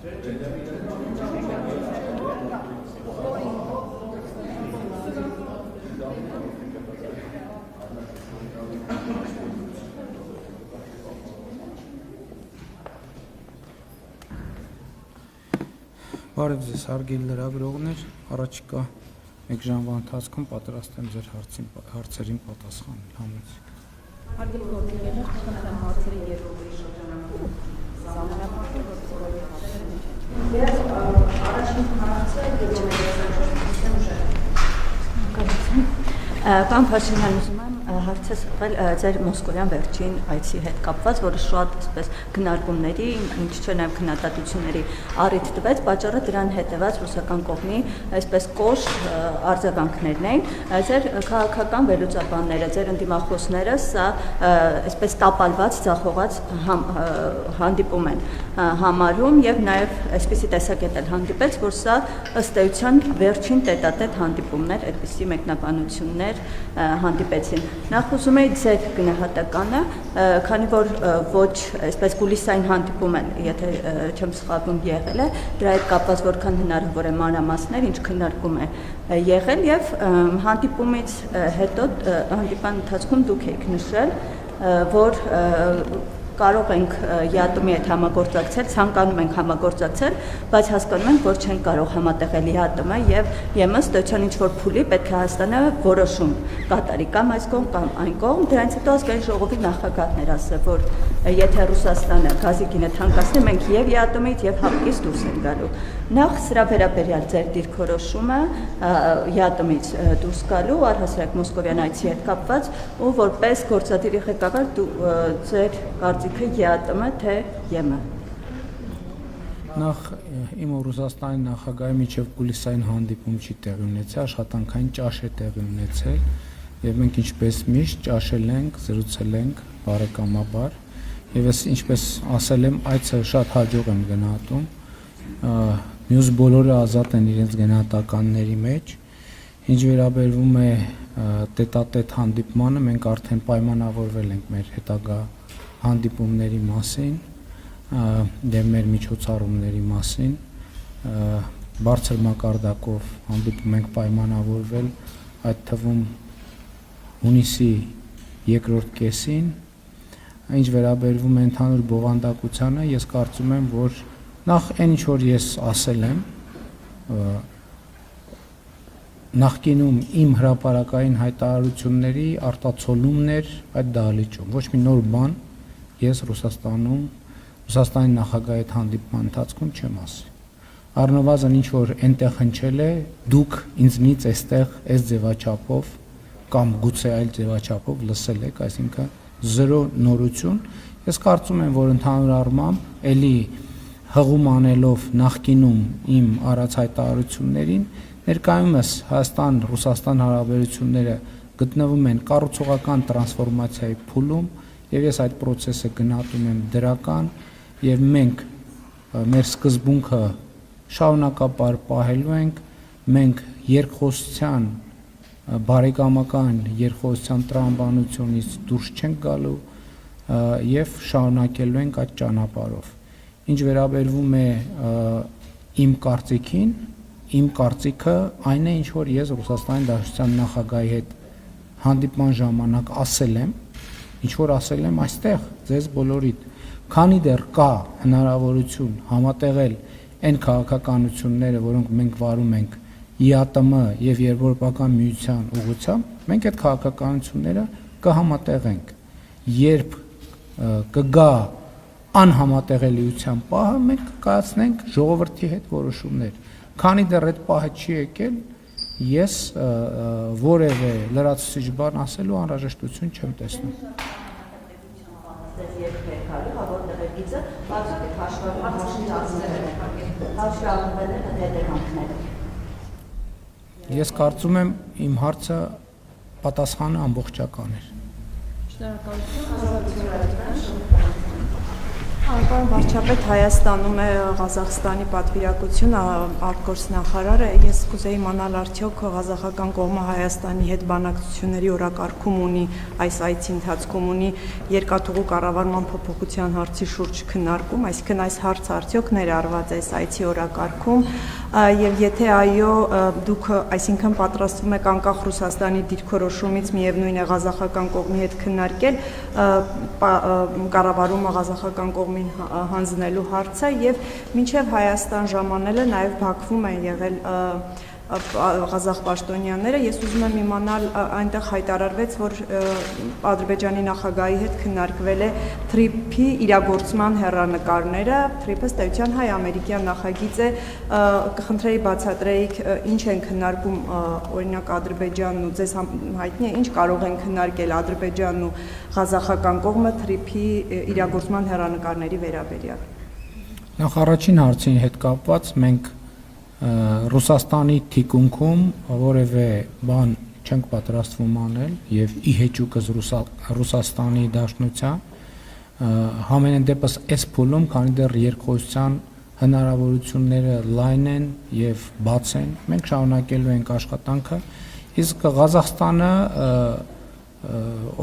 Բարև ձեզ, հարգելի լրագրողներ, առաջիկա 1 ժամվա ընթացքում պատրաստ եմ ձեր հարցերին պատասխանել համեցեք։ Հարգելի գործընկերներ, խնդրեմ հարցերի երկրորդ շրջանակում ժամանակը որպես հարցեր Ես առաջին հարցը Պարոն Փաշինյան, ուզում եմ հարցը սպել ձեր մոսկովյան վերջին այցի հետ կապված, որը շատ այսպես քննարկումների, ինչ չէ նաև քննադատությունների առիթ տվեց, պատճառը դրան հետևած ռուսական կողմի այսպես կոշտ արձագանքներն էին, ձեր քաղաքական վերլուծաբանները, ձեր ընդդիմախոսները սա այսպես տապալված, ձախողած հանդիպում են համարում եւ նաեւ այսպիսի տեսակետ էլ հանդիպեց, որ սա ըստ էության վերջին տետատետ հանդիպումներ, այդպիսի մեկնաբանություններ հանդիպեցին։ Նախ ուզում եի ձեր գնահատականը, քանի որ ոչ այսպես կուլիսային հանդիպում են, եթե չեմ սխալվում, եղել է, դրա հետ կապված որքան հնարավոր է մանրամասներ, ինչ քննարկում է եղել եւ հանդիպումից հետո հանդիպան ընթացքում դուք եք նշել, որ կարող ենք ԵԱՏՄ-ի հետ համագործակցել, ցանկանում ենք համագործակցել, բայց հասկանում ենք, որ չենք կարող համատեղել ԵԱՏՄ-ը եւ ԵՄ-ըստ էության ինչ որ փուլի պետք է Հայաստանը որոշում կատարի կամ այս կողմ կամ այն կողմ, դրանից հետո ազգային ժողովի նախագահն էր ասել, որ եթե Ռուսաստանը գազի գինը թանկացնի, մենք եւ ԵԱՏՄ-ից եւ ՀԱՊԿ-ից դուրս ենք գալու։ Նախ սրա վերաբերյալ ձեր դիրքորոշումը ԵԱՏՄ-ից դուրս գալու, առհասարակ մոսկովյան այցի հետ կապված ու որպես գործադիր ղեկավար ձեր կարծիքը ԵԱՏՄ թե ԵՄ։ Նախ իմ ու Ռուսաստանի նախագահի միջև կուլիսային հանդիպում չի տեղի ունեցել, աշխատանքային ճաշ է տեղի ունեցել եւ մենք ինչպես միշտ ճաշել ենք, զրուցել ենք բարեկամաբար եւ ես ինչպես ասել եմ, այցը շատ հաջող եմ գնահատում, մյուս բոլորը ազատ են իրենց գնահատականների մեջ, ինչ վերաբերվում է տետատետ հանդիպմանը, մենք արդեն պայմանավորվել ենք մեր հետագա հանդիպումների մասին եւ մեր միջոցառումների մասին, բարձր մակարդակով հանդիպում ենք պայմանավորվել, այդ թվում հունիսի երկրորդ կեսին, ինչ վերաբերվում է ընդհանուր բովանդակությանը, ես կարծում եմ, որ նախ այն ինչ որ ես ասել եմ, նախկինում իմ հրապարակային հայտարարությունների արտացոլումներ այդ դահլիճում, ոչ մի նոր բան ես Ռուսաստանի նախագահի հետ հանդիպման ընթացքում չեմ ասի։ Առնվազն ինչ որ այնտեղ հնչել է, դուք ինձնից այստեղ այս ձևաչափով կամ գուցե այլ ձևաչափով լսել եք, այսինքն զրո նորություն։ Ես կարծում եմ, որ ընդհանուր առմամբ էլի հղում անելով նախկինում իմ առած հայտարարություններին, ներկայումս Հայաստան-Ռուսաստան հարաբերությունները գտնվում են կառուցողական տրանսֆորմացիայի փուլում եւ ես այդ process-ը գնահատում եմ դրական եւ մենք մեր սկզբունքը շարունակապար պահելու ենք, մենք երկխոսության բարեկամական երկխոսության տրամաբանությունից դուրս չենք գալու եւ շարունակելու ենք այդ ճանապարհով։ Ինչ վերաբերվում է իմ կարծիքին, իմ կարծիքը այն է, ինչ որ ես Ռուսաստանի Դաշնության նախագահի հետ հանդիպման ժամանակ ասել եմ, ինչ որ ասել եմ այստեղ ձեզ բոլորիդ, քանի դեռ կա հնարավորություն համատեղել այն քաղաքականությունները, որոնք մենք վարում ենք ԵԱՏՄ եւ Եվրոպական միության ուղղությամբ, մենք այդ քաղաքականությունները կհամատեղենք։ Երբ կգա անհամատեղելիության պահը, մենք կկայացնենք ժողովրդի հետ որոշումներ։ Քանի դեռ այդ պահը չի եկել, ես որևէ լրացուցիչ բան ասելու անհրաժեշտություն չեմ տեսնում։ Ես կարծում եմ իմ հարցը պատասխանը ամբողջական էր։ Պարոն վարչապետ, Հայաստանում է Ղազախստանի պատվիրակությունը, արտգործնախարարը, ես կուզեի իմանալ արդյոք ղազախական կողմը Հայաստանի հետ բանակցությունների օրակարգում ունի, այս այցի ընթացքում ունի երկաթուղու կառավարման փոփոխության հարցի շուրջ քննարկում, այսինքն այս հարցը արդյոք ներառված է այս այցի օրակարգում, եւ եթե այո, դուք այսինքն պատրաստվում եք անկախ Ռուսաստանի դիրքորոշումից միևնույն է ղազախական կողմի հետ քննարկել կառավարումը ղազախական կողմին հանձնելու հարցը եւ մինչեւ Հայաստան ժամանելը նաեւ Բաքվում են եղել ղազախ պաշտոնյաները, ես ուզում եմ իմանալ, այնտեղ հայտարարվեց, որ Ադրբեջանի նախագահի հետ քննարկվել է թրիփի իրագործման հեռանկարները, թրիփը ըստ էության հայ-ամերիկյան նախագիծ է, կխնդրեի բացատրեիք, ինչ են քննարկում օրինակ Ադրբեջանն ու ձեզ հայտնի է, ինչ կարող են քննարկել Ադրբեջանն ու ղազախական կողմը թրիփի իրագործման հեռանկարների վերաբերյալ։ Նախ առաջին հարցին հետ կապված մենք Ռուսաստանի թիկունքում որևէ բան չենք պատրաստվում անել եւ ի հեճուկս Ռուսաստանի Դաշնության համենայն դեպս այս փուլում, քանի դեռ երկխոսության հնարավորությունները լայն են եւ բաց են, մենք շարունակելու ենք աշխատանքը, իսկ Ղազախստանը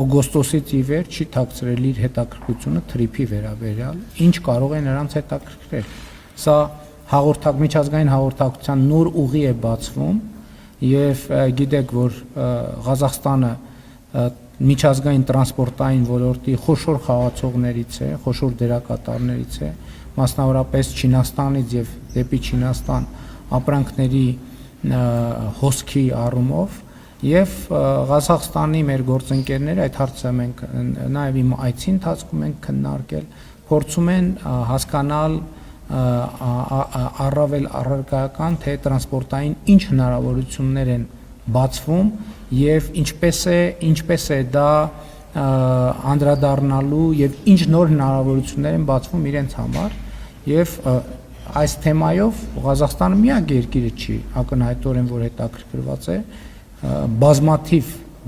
օգոստոսից ի վեր չի թաքցրել իր հետաքրքրությունը թրիփի վերաբերյալ, ինչ կարող է նրանց հետաքրքրել։ Սա միջազգային հաղորդակցության նոր ուղի է բացվում եւ գիտեք, որ Ղազախստանը միջազգային տրանսպորտային ոլորտի խոշոր խաղացողներից է, խոշոր դերակատարներից է, մասնավորապես Չինաստանից եւ դեպի Չինաստան ապրանքների հոսքի առումով եւ Ղազախստանի մեր գործընկերները այդ հարցը մենք նաեւ իմ այցի ընթացքում ենք քննարկել, փորձում են հասկանալ առավել առարկայական թե տրանսպորտային ինչ հնարավորություններ են բացվում եւ ինչպես է դա անդրադառնալու եւ ինչ նոր հնարավորություններ են բացվում իրենց համար եւ այս թեմայով Ղազախստանը միակ երկիրը չի ակնհայտորեն որ հետաքրքրված է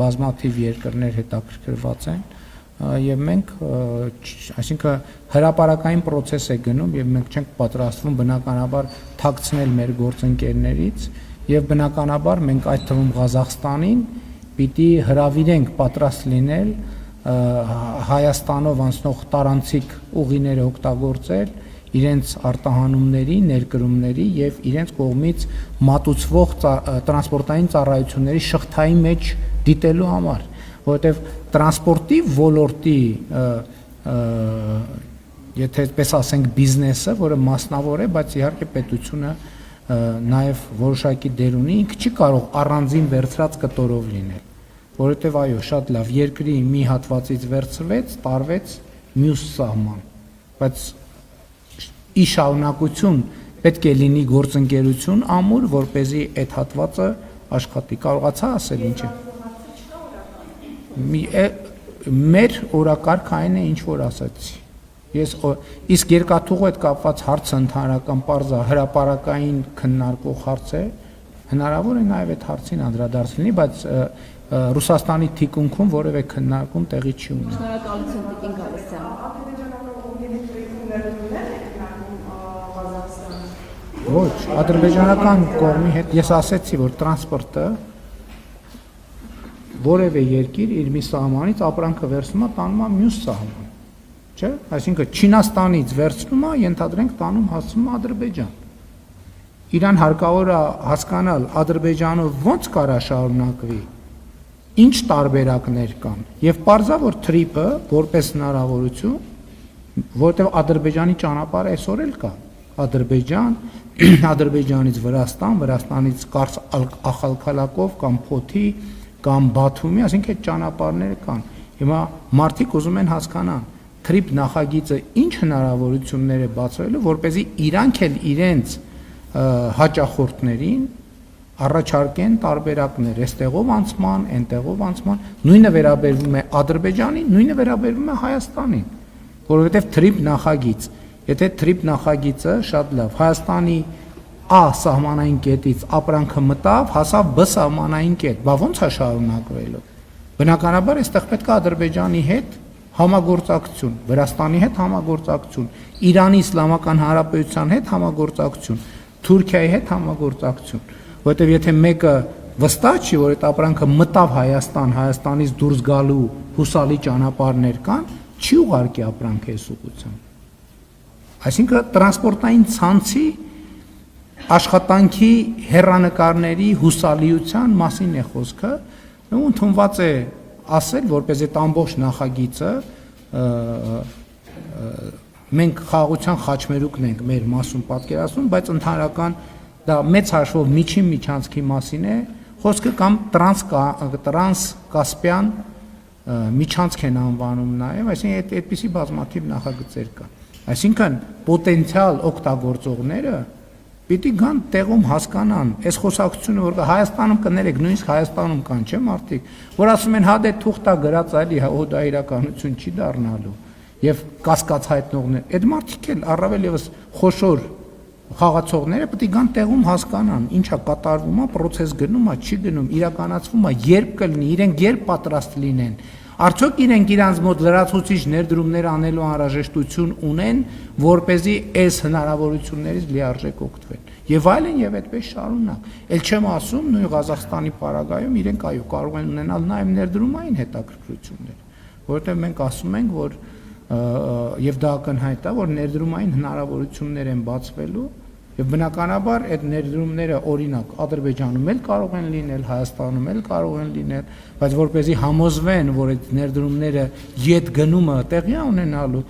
բազմաթիվ երկրներ հետաքրքրված են եւ մենք այսինքն հրապարակային process է գնում եւ մենք չենք պատրաստվում բնականաբար թաքցնել մեր գործընկերներից եւ բնականաբար մենք այդ թվում Ղազախստանին պիտի հրավիրենք պատրաստ լինել Հայաստանով անցնող տարանցիկ ուղիները օգտագործել իրենց արտահանումների, ներկրումների եւ իրենց կողմից մատուցվող տրանսպորտային ծառայությունների շղթայի մեջ դիտելու համար, որովհետեւ տրանսպորտի ոլորտի եթե այդպես ասենք բիզնեսը, որը մասնավոր է, բայց իհարկե պետությունը նաեւ որոշակի դեր ունի, ինքը չի կարող առանձին վերցրած կտորով լինել, որովհետեւ այո, շատ լավ, երկրի մի հատվածից վերցվեց, տարվեց մյուս սահման, բայց ի շարունակություն պետք է լինի գործընկերություն ամուր, որպեսզի այդ հատվածը աշխատի։ Կարողացա ասել ինչ է։ Մեր օրակարգ այն է, ինչ որ ասացի։ Իսկ երկաթուղու հետ կապված հարցը ընդհանրական պարզ հրապարակային քննարկող հարց է, հնարավոր է նաև այդ հարցին անդրադարձ լինի, բայց Ռուսաստանի թիկունքում որևէ քննարկում տեղի չի ունենում։ Շնորհակալություն Տիկին Գալստյան։ Ոչ, ադրբեջանական կողմի հետ ես ասեցի, որ տրանսպորտը որևէ երկիր իր մի սահմանից ապրանքը վերցնում է տանում է մյուս սահման, չէ՞, այսինքն Չինաստանից վերցնում է, ենթադրենք տանում հասցնում է Ադրբեջան։ Իրան հարկավոր է հասկանալ Ադրբեջանով ոնց կարա շարունակվի, ինչ տարբերակներ կան, եւ պարզա որ թրիփը որպես հնարավորություն, որտեղ Ադրբեջանի ճանապարհը այսօր էլ կա, Ադրբեջան, Ադրբեջանից Վրաստան, Վրաստանից Կարս Ախալքալակով կամ Փոթի կամ Բաթումի, այսինքն այդ ճանապարհները կան։ Հիմա մարդիկ ուզում են հասկանալ թրիփ նախագիծը ինչ հնարավորություններ է բացվելու, որպեսզի իրանք էլ իրենց հաճախորդներին առաջարկեն տարբերակներ, այստեղով անցման, այնտեղով անցման, նույնը վերաբերվում է Ադրբեջանին, նույնը վերաբերվում է Հայաստանին, որովհետև թրիփ նախագիծ, եթե թրիփ նախագիծը շատ լավ, Հայաստանի A սահմանային կետից ապրանքը մտավ, հասավ B սահմանային կետ, բա ո՞նց է շարունակվելու։ Բնականաբար այստեղ պետք է Ադրբեջանի հետ համագործակցություն, Վրաստանի հետ համագործակցություն, Իրանի Իսլամական Հանրապետության հետ համագործակցություն, Թուրքիայի հետ համագործակցություն, որովհետև եթե մեկը վստահ չի, որ այդ ապրանքը մտավ Հայաստան, Հայաստանից դուրս գալու հուսալի ճանապարհներ կան, չի ուղարկի ապրանքը այս ուղղությամբ։ Այսինքն տրանսպորտային ցանցի աշխատանքի հեռանկարների հուսալիության մասին է խոսքը, ու ընդունված է ասել, որպես այդ ամբողջ նախագիծը մենք խաղաղության խաչմերուկն ենք մեր մասում պատկերացնում, բայց ընդհանրական դա մեծ հաշվով միջին միջանցքի մասին է խոսքը կամ տրանս-կասպյան միջանցք են անվանում նաև, այսինքն այդպիսի բազմաթիվ նախագծեր կան։ Այսինքն պոտենցիալ օգտագործողները պիտի գան տեղում հասկանան, այս խոսակցությունը որ Հայաստանում կներեք, նույնիսկ Հայաստանում կան, չէ՞ մարդիկ, որ ասում են հա դե թուղթա գրած այլի, հա դա իրականություն չի դառնալու, եւ կասկած հայտնողներ, այդ մարդիկ էլ առավել եւս խոշոր խաղացողները պետք է գան տեղում հասկանան, ինչա կատարվում է, process գնում է, չի գնում, իրականացվում է, երբ կլինի, իրենք երբ պատրաստ լինեն, արդյոք իրենք իրանց մոտ լրացուցիչ ներդրումներ անելու անհրաժեշտություն ունեն, որպեսզի այս հնարավորություններից լիարժեք օգտվեն։ Եվ այլն եւ այդպես շարունակ։ Էլ չեմ ասում նույն Ղազախստանի պարագայում իրենք այո կարող են ունենալ նաեւ ներդրումային հետաքրքրություններ, որովհետեւ մենք ասում ենք, որ եւ դա ակնհայտ է, որ ներդրումային հնարավորություններ են բացվելու եւ բնականաբար այդ ներդրումները օրինակ Ադրբեջանում էլ կարող են լինել, Հայաստանում էլ կարող են լինել, բայց որպեսզի համոզվեն, որ այդ ներդրումները յետ գնումը տեղի ունենալու,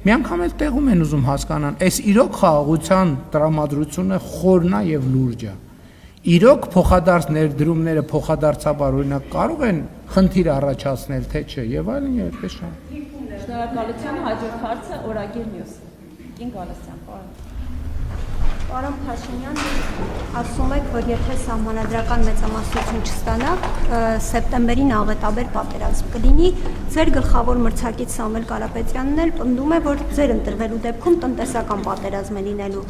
մի անգամ էլ տեղում են ուզում հասկանան, այս իրոք խաղաղության տրամադրությունը խորն է եւ լուրջ է։ Իրոք փոխադարձ ներդրումները փոխադարձաբար օրինակ կարող են խնդիր առաջացնել, թե չէ, եւ այլն եւ այդպես շարունակ։ Շնորհակալություն, հաջորդ հարցը Օրագիր Նյուս։ Կին Գալստյան, պարոն։ Պարոն Փաշինյան, ասում եք, որ եթե սահմանադրական մեծամասնություն չստանաք, սեպտեմբերին աղետաբեր պատերազմ կլինի, ձեր գլխավոր մրցակից Սամվել Կարապետյանն էլ պնդում է, որ ձեր ընտրվելու դեպքում տնտեսական պատերազմ է լինելու։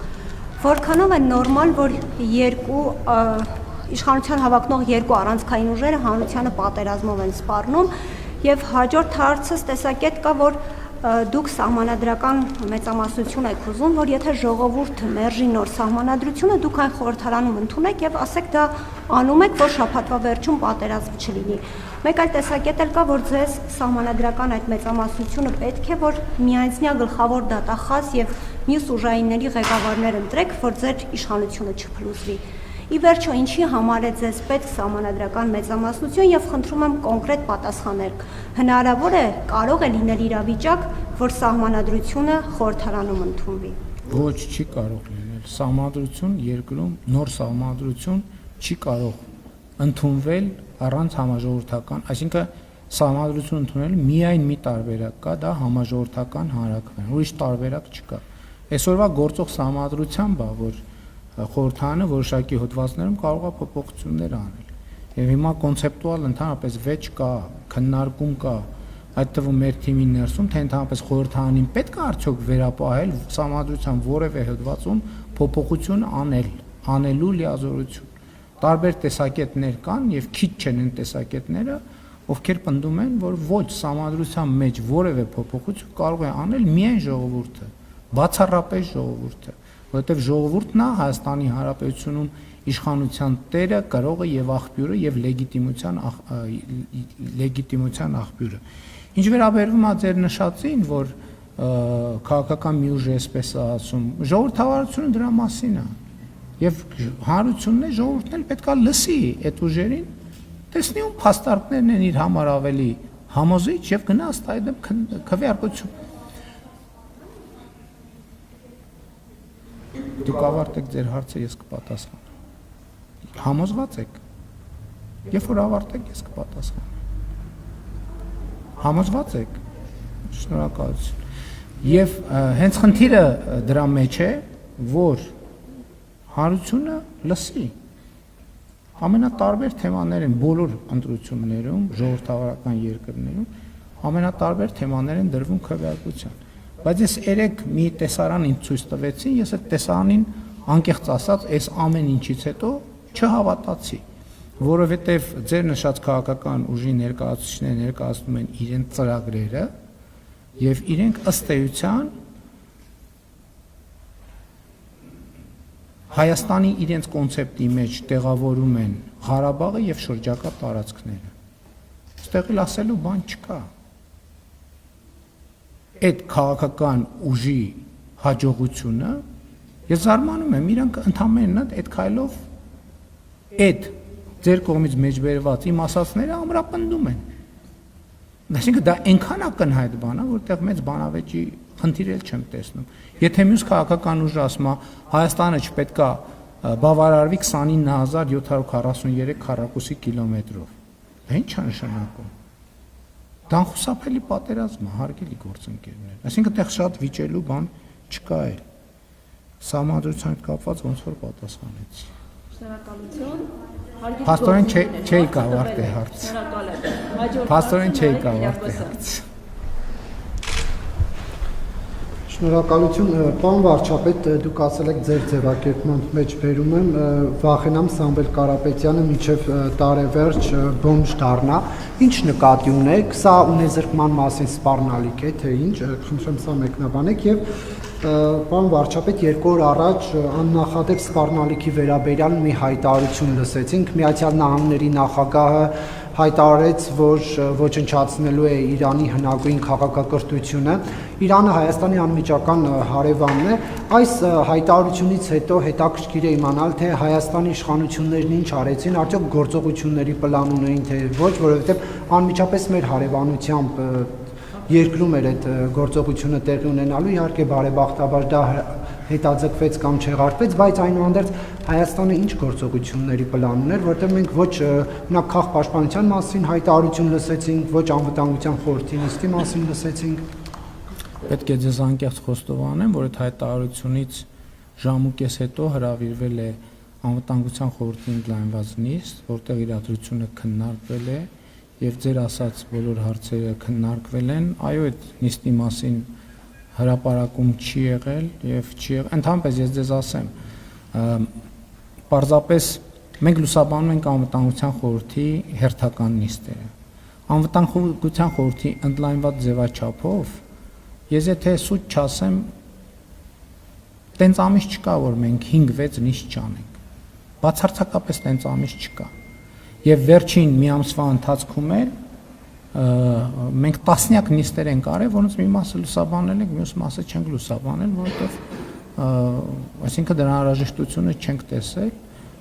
Որքանով է նորմալ, որ երկու իշխանության հավակնող երկու առանցքային ուժերը հանրությանը պատերազմով են սպառնում, եւ հաջորդ հարցս տեսակետ կա, որ դուք սահմանադրական մեծամասնություն եք ուզում, որ եթե ժողովուրդը մերժի նոր սահմանադրությունը, դուք այն խորհրդարանում ընդունեք եւ ասեք դա անում եք, որ շաբաթվա վերջում պատերազմ չլինի։ Մեկ այլ տեսակետ էլ կա, որ ձեզ սահմանադրական այդ մեծամասնությունը պետք է, որ միայնձնյա գլխավոր դատախազ եւ մյուս ուժայինների ղեկավարներ ընտրեք, որ ձեր իշխանությունը չփլուզվի։ Ի վերջո, ինչի համար է ձեզ պետք սահմանադրական մեծամասնություն եւ խնդրում եմ կոնկրետ պատասխաներ։ Հնարավոր է, կարող է լինել իրավիճակ, որ սահմանադրությունը խորհրդարանում ընդունվի։ Ոչ, չի կարող լինել։ Սահմանադրություն երկրում նոր սահմանադրություն չի կարող ընդունվել առանց համաժողովրդական, այսինքն սահմանադրություն ընդունելու միայն մի տարբերակ կա, դա համաժողովրդական հանրաքվեն, ուրիշ տարբերակ չկա։ Այսօրվա գործող սահմանադրությամբ է, որ խորհրդարանը որոշակի հոդվածներում կարող է փոփոխություններ անել։ Եվ հիմա կոնցեպտուալ ընդհանրապես վեճ կա, քննարկում կա, այդ թվում մեր թիմի ներսում, թե ընդհանրապես խորհրդարանին պետք է արդյոք վերապահել սահմանադրության որևէ հոդվածում փոփոխություն անելու լիազորություն։ Տարբեր տեսակետներ կան եւ քիչ չեն այն տեսակետները, ովքեր պնդում են, որ ոչ սահմանադրության մեջ որևէ փոփոխություն կարող է անել միայն ժողովուրդը, բացառապես ժողովուրդը, որովհետև ժողովուրդն է Հայաստանի Հանրապետությունում իշխանության տերը, կրողը եւ աղբյուրը եւ լեգիտիմության աղբյուրը։ Ինչ վերաբերվում է ձեր նշածին, որ քաղաքական մի ուժ է այսպես ասում, ժողովրդավարությունը դրա մասին է։ Եվ հանրությունն է, ժողովուրդն էլ պետք է լսի այդ ուժերին, տեսնի ում փաստարկներն են իր համար ավելի համոզիչ եւ գնա ըստ այդմ քվեարկություն։ Դուք ավարտեք ձեր հարցը, ես կպատասխանեմ։ Համոզված եք։ Երբ որ ավարտեք, ես կպատասխանեմ։ Համոզված եք։ Շնորհակալություն։ Եվ հենց խնդիրը դրա մեջ է, որ հանրությունը լսի։ Ամենատարբեր թեմաներ են բոլոր ընտրություններում, ժողովրդավարական երկրներում, ամենատարբեր թեմաներ են դրվում քվեարկության։ Բայց ես երեք մի տեսարան ինձ ցույց տվեցին, ես այդ տեսարանին անկեղծ ասած, այս ամեն ինչից հետո չհավատացի, որովհետև ձեր նշած քաղաքական ուժի ներկայացուցիչները ներկայացնում են իրենց ծրագրերը եւ իրենք ըստ էության Հայաստանի իրենց կոնցեպտի մեջ տեղավորում են Ղարաբաղը եւ շրջակա տարածքները։ Այստեղ էլ ասելու բան չկա։ Այդ քաղաքական ուժի հաջողությունը ես զարմանում եմ, իրանք ընդամենը այդ քայլով այդ ձեր կողմից մեջբերված իմ ասածները ամրապնդում են։ Այսինքն դա այնքան ակնհայտ բան է, որտեղ մեծ բանավեճի խնդիր էլ չեմ տեսնում։ Եթե մյուս քաղաքական ուժը ասում է Հայաստանը չպետքա բավարարվի 29743 քառակուսի կիլոմետրով, դա ինչ է նշանակում։ Դա խուսափելի պատերազմ է, հարգելի գործընկերներ։ Այսինքն այդտեղ շատ վիճելու բան չկա էլ։ Սահմանադրության հետ կապված ոնց որ պատասխանեցի։ Շնորհակալություն։ Փաստորեն չէի կավարտել հարցը։ Շնորհակալ եմ։ Փաստորեն չէի կավարտել հարցը։ Շնորհակալություն, պարոն վարչապետ, դուք ասել եք ձեր ձևակերպման մեջ բերում եմ, վախենամ Սամվել Կարապետյանը մինչև տարեվերջ բոմժ դառնա։ Ինչ նկատի ունեք, սա ունեզրկման մասին սպառնալիք է, թե ինչ, խնդրեմ սա մեկնաբանեք եւ պարոն վարչապետ, 2 օր առաջ աննախադեպ սպառնալիքի վերաբերյալ մի հայտարարություն լսեցինք, Միացյալ Նահանգների նախագահը հայտարարեց, որ ոչնչացնելու է Իրանի հնագույն քաղաքակրթությունը։ Իրանը Հայաստանի անմիջական հարևանն է։ Այս հայտարարությունից հետո հետաքրքիր է իմանալ, թե Հայաստանի իշխանություններն ինչ արեցին, արդյոք գործողությունների պլան ունեին, թե ոչ, որովհետև անմիջապես մեր հարևանությամբ երկրում էր այդ գործողությունը տեղի ունենալու, իհարկե բարեբախտաբար դա հետաձգվեց կամ չեղարկվեց, բայց այնուհանդերձ Հայաստանը ինչ գործողությունների պլան ուներ, որտեղ մենք ոչ մենակ քաղաքապաշտպանության մասին հայտարարություն լսեցինք, ոչ անվտանգության խորհրդի նիստի մասին լսեցինք։ Պետք է ձեզ անկեղծ խոստովանեմ, որ այդ հայտարարությունից ժամ ու կես հետո հրավիրվել է անվտանգության խորհրդի ընդլայնված նիստ, որտեղ իրադրությունը քննարկվել է եւ ձեր ասած բոլոր հարցերը քննարկվել են, այո, այդ նիստի մասին հրապարակում չի եղել եւ չի եղել։ Ընդհանրապես ես ձեզ ասեմ, պարզապես մենք լուսաբանում ենք անվտանգության խորհրդի հերթական նիստերը։ Անվտանգության խորհրդի ընդլայնված ձևաչափով ես եթե սուտ չասեմ, տենց ամիս չկա, որ մենք 5-6 նիստ չանենք։ Բացարձակապես տենց ամիս չկա։ Եվ վերջին մի ամսվա ընթացքում էլ մենք տասնյակ նիստեր ենք արել, որոնց մի մասը լուսաբանել ենք, մյուս մասը չենք լուսաբանել, որովհետև այսինքն դրա անհրաժեշտությունը չենք տեսել։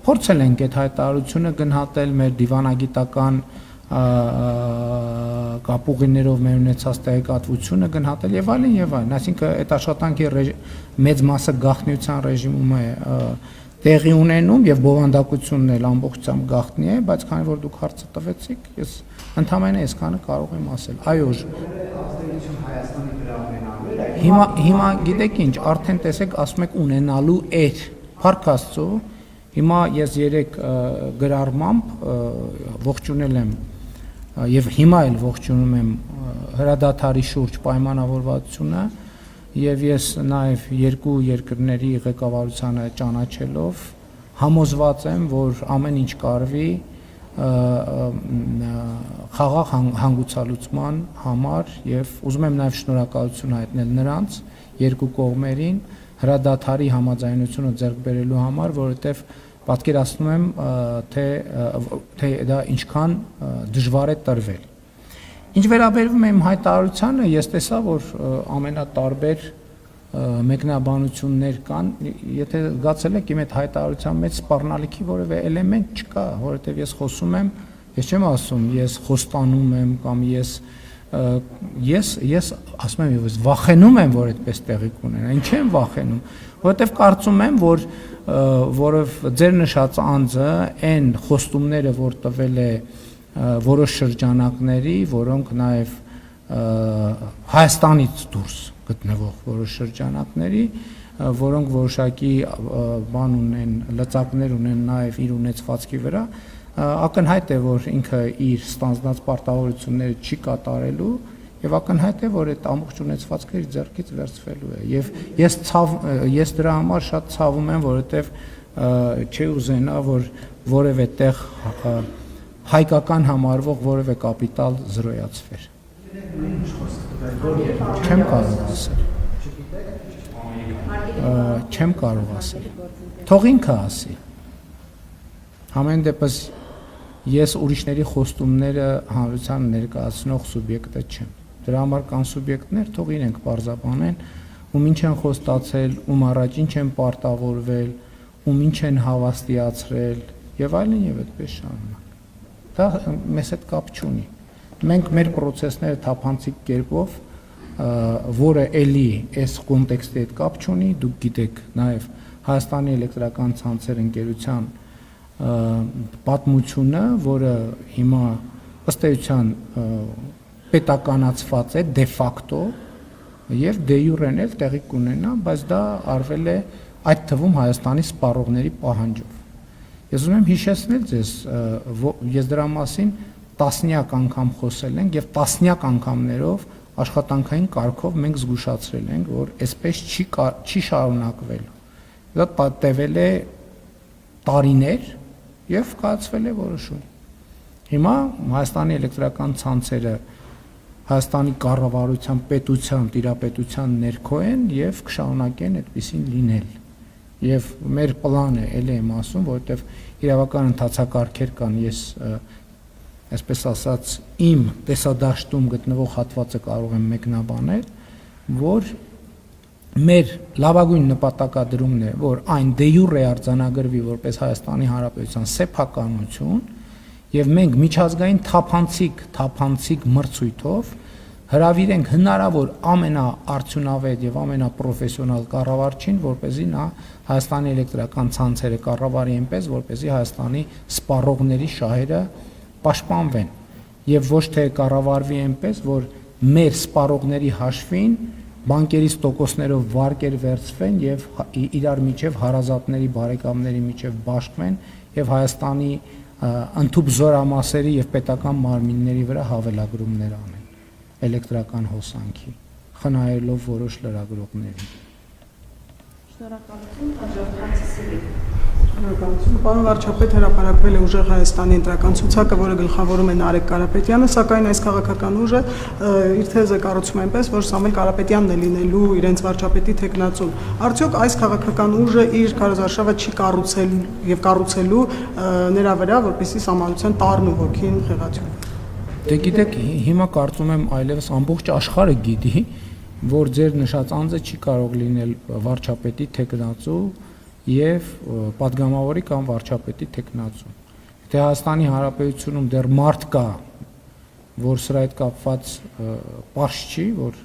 Փորձել ենք այդ հայտարարությունը գնահատել մեր դիվանագիտական կապուղիներով մեր ունեցած տեղեկատվությունը գնահատել եւ այլն, այսինքն այդ աշխատանքի մեծ մասը գաղտնիության ռեժիմում է տեղի ունենում եւ բովանդակությունն էլ ամբողջությամբ գաղտնի է, բայց քանի որ դուք հարցը տվեցիք, ես ընդհանրապես այսքանը կարող եմ ասել։ Այո, հիմա գիտեք ինչ, արդեն տեսեք, ասում եք ունենալու էր, փառք Աստծո, հիմա ես 3 գրառմամբ ողջունել եմ եւ հիմա էլ ողջունում եմ հրադադարի շուրջ պայմանավորվածությունը եւ ես նաեւ երկու երկրների ղեկավարությանը ճանաչելով համոզված եմ, որ ամեն ինչ կարվի խաղաղ հանգուցալուծման համար եւ ուզում եմ նաեւ շնորհակալություն հայտնել նրանց երկու կողմերին հրադադարի համաձայնությունը ձեռք բերելու համար, որովհետեւ պատկերացնում եմ, թե դա ինչքան դժվար է տրվել։ Ինչ վերաբերվում է իմ հայտարարությանը, ես տեսա, որ ամենատարբեր մեկնաբանություններ կան, եթե զգացել եք իմ այդ հայտարարության մեջ սպառնալիքի որևէ էլեմենտ չկա, որովհետև ես խոսում եմ, ես չեմ ասում, ես խոստանում եմ կամ ես ասում եմ, ես վախենում եմ, որ այդպես տեղի կունենա, ինչ եմ վախենում, որովհետև կարծում եմ, որով ձեր նշած անձը այն խոստումները, որ տվել է որոշ շրջանակների, որոնք նաև Հայաստանից դուրս գտնվող որոշ շրջանակների, որոնք որոշակի բան ունեն, լծակներ ունեն նաև իր ունեցվածքի վրա, ակնհայտ է, որ ինքը իր ստանձնած պարտավորությունները չի կատարելու եւ ակնհայտ է, որ այդ ամբողջ ունեցվածքը իր ձեռքից վերցվելու է եւ ես դրա համար շատ ցավում եմ, որովհետեւ չի ուզենա, որ որևէ տեղ հայկական համարվող որևէ կապիտալ զրոյացվեր։ Չեմ կարող ասել։ Չեմ կարող ասել։ Թող ինքը ասի։ Համեն դեպս ես ուրիշների խոստումները հանրության ներկայացնող սուբյեկտը չեմ։ Դրա համար կան սուբյեկտներ, թող իրենք պարզաբանեն, ում ինչ են խոստացել, ում առաջ ինչ են պարտավորվել, ում ինչ են հավաստիացրել եւ այլն եւ այդպես շարունակ։ Դա մեզ հետ կապ չունի։ Մենք մեր process-ները թափանցիկ կերպով, որը էլի այս կոնտեքստի հետ կապ չունի, դուք գիտեք նաեւ Հայաստանի էլեկտրական ցանցեր ընկերության պատմությունը, որը հիմա ըստ էության պետականացված է դե ֆակտո եւ դե յուրեն էլ տեղի կունենա, բայց դա արվել է այդ թվում Հայաստանի սպառողների պահանջով։ Ես ուզում եմ հիշեցնել ձեզ, ես դրա մասին տասնյակ անգամ խոսել ենք եւ տասնյակ անգամներով աշխատանքային կարգով մենք զգուշացրել ենք, որ այսպես չի շարունակվելու։ Դա տևել է տարիներ եւ կայացվել է որոշում։ Հիմա Հայաստանի էլեկտրական ցանցերը Հայաստանի կառավարության, պետության, տիրապետության ներքո են եւ կշարունակեն այդպեսին լինել։ Եվ մեր պլանը էլ եմ ասում, որովհետեւ իրավական ընթացակարգեր կան, ես այսպես ասած իմ տեսադաշտում գտնվող հատվածը կարող եմ մեկնաբանել, որ մեր լավագույն նպատակադրումն է, որ այն դե յուրե արձանագրվի որպես Հայաստանի Հանրապետության սեփականություն եւ մենք միջազգային թափանցիկ մրցույթով հրավիրենք հնարավոր ամենաարդյունավետ եւ ամենապրոֆեսիոնալ կառավարչին, որպեսզի նա Հայաստանի էլեկտրական ցանցերը կառավարի այնպես, որպեսզի Հայաստանի սպառողների շահերը պաշտպանվեն եւ ոչ թե կառավարվի այնպես, որ մեր սպառողների հաշվին բանկերից տոկոսներով վարկեր վերցվեն եւ իրար միջև հարազատների, բարեկամների միջև բաշխվեն եւ Հայաստանի ընդհուպ զորամասերի եւ պետական մարմինների վրա հավելագրումներ անեն էլեկտրական հոսանքի, խնայելով որոշ լրագրողների։ Շնորհակալություն, հաջորդ հարցը։ Պարոն վարչապետ, հրապարակվել է ուժեղ Հայաստանի ընտրական ցուցակը, որը գլխավորում է Նարեկ Կարապետյանը, սակայն այս քաղաքական ուժը իր թեզը կառուցում այնպես, որ Սամվել Կարապետյանն է լինելու իրենց վարչապետի թեկնածուն։ Արդյոք այս քաղաքական ուժը իր քարոզարշավը չի կառուցել եւ կառուցելու նրա վրա, որպեսզի սահմանության տարրն ու ոգին խեղաթյուրի։ Դե գիտեք, հիմա կարծում եմ այլևս ամբողջ աշխարհը գիտի, որ ձեր նշած անձը չի կարող լինել վարչապետի թեկնածու եւ պատգամավորի կամ վարչապետի թեկնածու։ Եթե Հայաստանի Հանրապետությունում դեռ մարդ կա, որ սրա հետ կապված պարզ չի, որ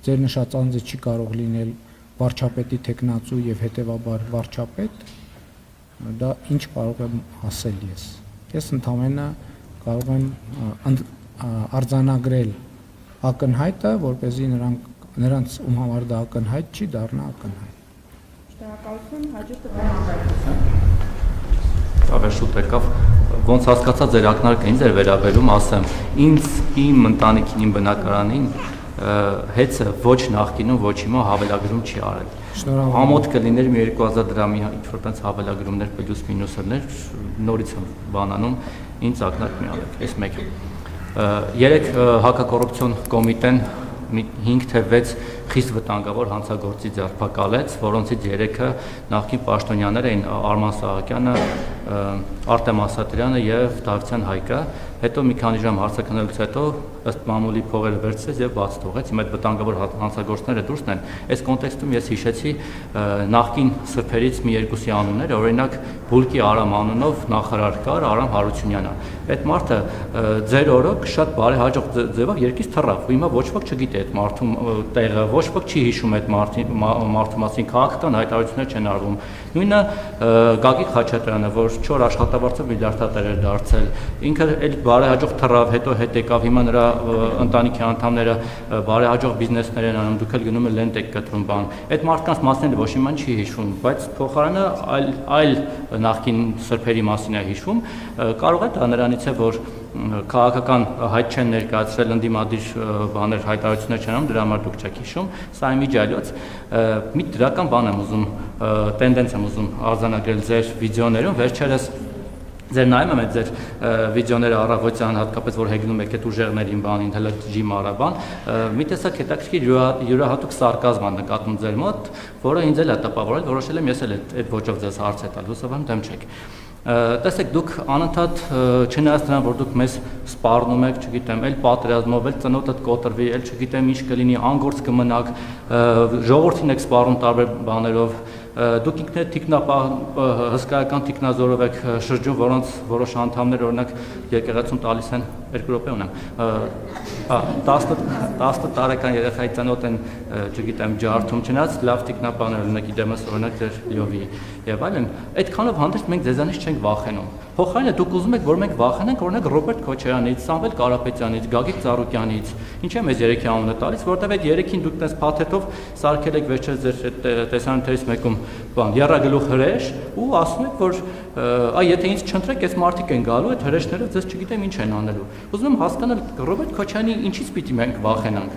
ձեր նշած անձը չի կարող լինել վարչապետի թեկնածու եւ հետեւաբար վարչապետ, դա ինչ կարող եմ ասել ես։ Ես ընդհանրապես կարող եմ արձանագրել ակնհայտը, որպեսզի նրանց ում համար դա ակնհայտ չի, դառնա ակնհայտ։ Շնորհակալություն, հաջորդը Ավելի շուտ եկավ, ոնց հասկացա ձեր ակնարկը ինձ էր վերաբերում, ասեմ, ինձ իմ ընտանիքին, իմ բնակարանին հեծը ոչ նախկինում, ոչ հիմա հավելագրում չի արել։ Ամոթ կլիներ մի 2000 դրամի ինչ-որ տենց հավելագրումներ պլյուս մինուսներ, նորից եմ բանանում, ինձ ակնարկ մի արեք, այս մեկ։ Երեք հակակոռուպցիոն կոմիտեն 5 թե 6 խիստ վտանգավոր հանցագործի ձերբակալեց, որոնցից 3-ը նախկին պաշտոնյաներ էին Արման Սահակյանը, Արտեմ Ասատրյանը եւ Դավթյան Հայկը, հետո մի քանի ժամ հարցաքննելուց հետո ըստ մամուլի փողերը վերցրեց եւ բաց թողեց, հիմա այդ վտանգավոր հանցագործները դուրսն են։ Այս կոնտեքստում ես հիշեցի նախկին սրբերից մի երկուսի անունները, օրինակ Բուլկի Արամ անունով նախարար կար Արամ Հարությունյանը։ Այդ մարդը ձեր օրոք շատ բարեհաջող ձևով երկից թռավ, ու հիմա ոչ ոք չգիտի այդ մարդու տեղը, ոչ ոք չի հիշում այդ մարդու մասին, քաղաքական հայտարարություններ չեն արվում։ Նույնը Գագիկ Խաչատրյանը, որ 4 աշխատավարձով միլիարդատեր էր դարձել, ինքը էլ բարեհաջող թռավ, հետո հետ եկավ, հիմա նրա ընտանիքի անդամները բարեհաջող բիզնեսներ են անում, դուք էլ գնում եք լենտ եք կտրում բան։ Այդ մարդկանց մասին ոչ իման չի հիշում, բայց փոխարենը այլ նախկին սրբերի մասին է հիշում, կարող է դա նրանից է, որ քաղաքական հայտ չեն ներկայացրել, ընդդիմադիր բաներ հայտարարություններ չեն անում, դրա համար դուք չեք հիշում, սա իմիջիայլոց մի դրական բան եմ ուզում, տենդենս եմ ուզում արձանագրել ձեր վիդեոներում, վերջերս Ձեր նայում եմ այդ ձեր վիդեոները առավոտյան, հատկապես որ հեգնում եք այդ ուժեղներին բանին, հələ ջիմ արաբան, մի տեսակ հետաքրքիր յուրահատուկ սարկազմ նկատում ձեր մոտ, որը ինձ էլ է տպավորել, որոշել եմ ես էլ այդ ոճով ձեզ հարց տալ, հուսով եմ դեմ չեք։ Տեսեք, դուք անընդհատ չնայած նրան, որ դուք մեզ սպառնում եք, չգիտեմ, էլ պատերազմով, էլ ծնոտդ կոտրվի, էլ չգիտեմ ինչ կլինի, անգործ կմնաք, ժողովրդին եք սպառում տարբեր բաներով, դուք ինքներդ հսկայական թիկնազորով եք շրջում, որոնց որոշ անդամներ օրինակ եկեղեցում տալիս են 2 րոպե ունեմ 10 տարեկան երեխայի ծնոտ են, չգիտեմ, ջարդում, չնայած լավ թիկնապաներ ունեք իդեմս օրինակ ձեր լյովի եւ այլն, այդքանով հանդերձ մենք ձեզանից չենք վախենում։ Փոխարենը դուք ուզում եք, որ մենք վախենանք օրինակ Ռոբերտ Քոչարյանից, Սամվել Կարապետյանից, Գագիկ Ծառուկյանից, ինչի՞ մեզ երեքի անունը տալիս, որտեղ այդ երեքին դուք տես փաթեթով սարքել եք վերջերս ձեր տեսանյութերից մեկում բան եռագլուխ հրեշ ու ասում եք, որ այ եթե ինձ չընտրեք, այս մարդիկ են գալու, այդ հրեշները ձեզ չգիտեմ ինչ են անելու։ Ուզում եմ հասկանալ Ռոբերտ Քոչարյանի ինչից պիտի մենք վախենանք։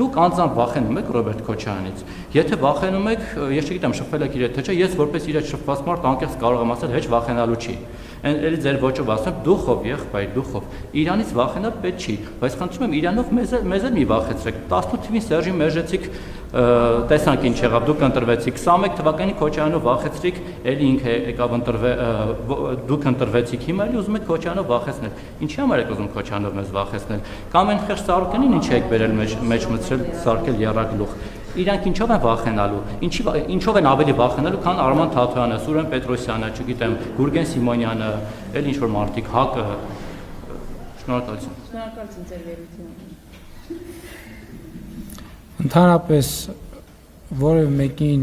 Դուք անձամբ վախենում եք Ռոբերտ Քոչարյանից։ Եթե վախենում եք, ես չգիտեմ, շփվել եք իր հետ, թե չէ, ես որպես իր հետ շփված մարդ անկեղծ կարող եմ ասել, հեչ վախենալու չի։ Էլի ձեր ոճով ասեմ, դուխով, եղբայր, դուխով։ Իրանից վախենալ պետք չի, բայց խնդրում եմ Իրանով մեզ էլ մի վախեցրեք։ 18 թվին Սերժի Մերժեցիք, տեսանք ինչ եղավ, դուք ընտրվեցիք, 21 թվականի Քոչարյանով վախեցրիք, էլի ինքը եկավ դուք ընտրվեցիք, հիմա էլի ուզում եք Քոչարյանով վախեցնել։ Ինչի համար եք ուզում Քոչարյանով մեզ վախեցնել։ Կամ այն խեղճ Սարգսյանին ինչ եք բերել մեջ մտցրել, սարքել եռագլուխ։ Իրանք ինչով են վախենալու, ինչով են ավելի վախենալու, քան Արման Թաթոյանը, Սուրեն Պետրոսյանը, չգիտեմ, Գուրգեն Սիմոնյանը, էլ ինչ որ մարդիկ, ՀԱԿ-ը։ Շնորհակալություն։ Շնորհակալություն ձեր վերությունը։ Ընդհանրապես որևէ մեկին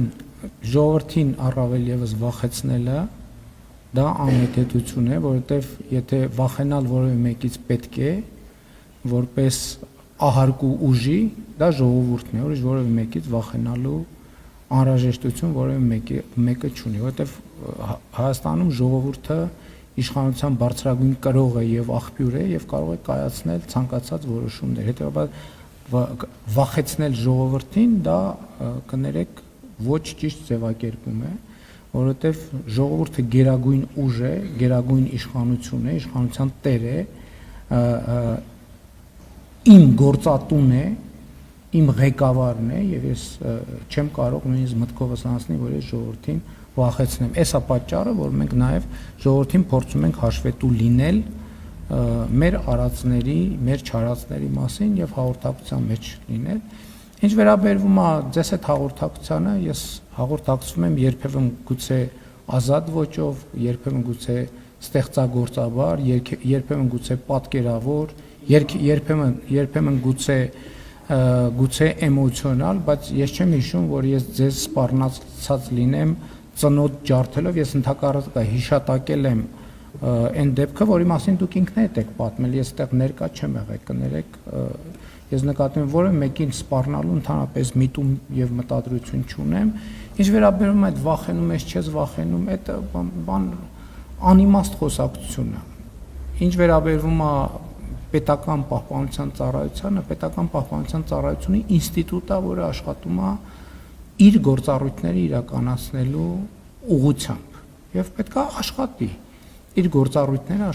ժողովրդին առավել եւս վախեցնելը դա անհետեցություն է, որովհետեւ եթե վախենալ որևէ մեկից պետք է որպես ահարկու ուժի, դա ժողովուրդն է, որից որևէ մեկից վախենալու անհրաժեշտություն որևէ մեկը չունի, որովհետև Հայաստանում ժողովուրդը իշխանության բարձրագույն կրող է եւ աղբյուր է եւ կարող է կայացնել ցանկացած որոշումներ։ Հետեւաբար վախեցնել ժողովրդին դա կներեք ոչ ճիշտ ձևակերպում է, որովհետև ժողովուրդը գերագույն ուժ է, գերագույն իշխանություն է, իշխանության տեր է, իմ գործատուն է, իմ ղեկավարն է եւ ես չեմ կարող նույնիսկ մտքովս անցնել, որ ես ժողովրդին վախեցնեմ։ Էսա պատճառը, որ մենք նաեւ ժողովրդին փորձում ենք հաշվետու լինել մեր արածների, մեր չարածների մասին եւ հաղորդակցության մեջ լինել։ Ինչ վերաբերվում է ձեզ այդ հաղորդակցությանը, ես հաղորդակցվում եմ երբևէ գուցե ազատ ոճով, երբևէ գուցե ստեղծագործաբար, երբեմն գուցե պատկերավոր, երբեմն գուցե էմոցիոնալ, բայց ես չեմ հիշում, որ ես ձեզ սպառնացած լինեմ ծնոտ ջարդելով, ես ընդհակառակը հիշատակել եմ այն դեպքը, որի մասին դուք ինքներդ եք պատմել, ես այդտեղ ներկա չեմ եղել, կներեք, ես նկատում եմ, որը մեկին սպառնալու ընդհանրապես միտում եւ մտադրություն չունեմ, ինչ վերաբերում այդ վախենում ես, չես վախենում, այդ բան անիմաստ խոսակցություն է։ Ինչ վերաբերվում է պետական պահպանության ծառայությանը, պետական պահպանության ծառայությունը ինստիտուտ է, որը աշխատում է իր գործառույթները իրականացնելու ուղղությամբ եւ պետք է աշխատի իր գործառույթները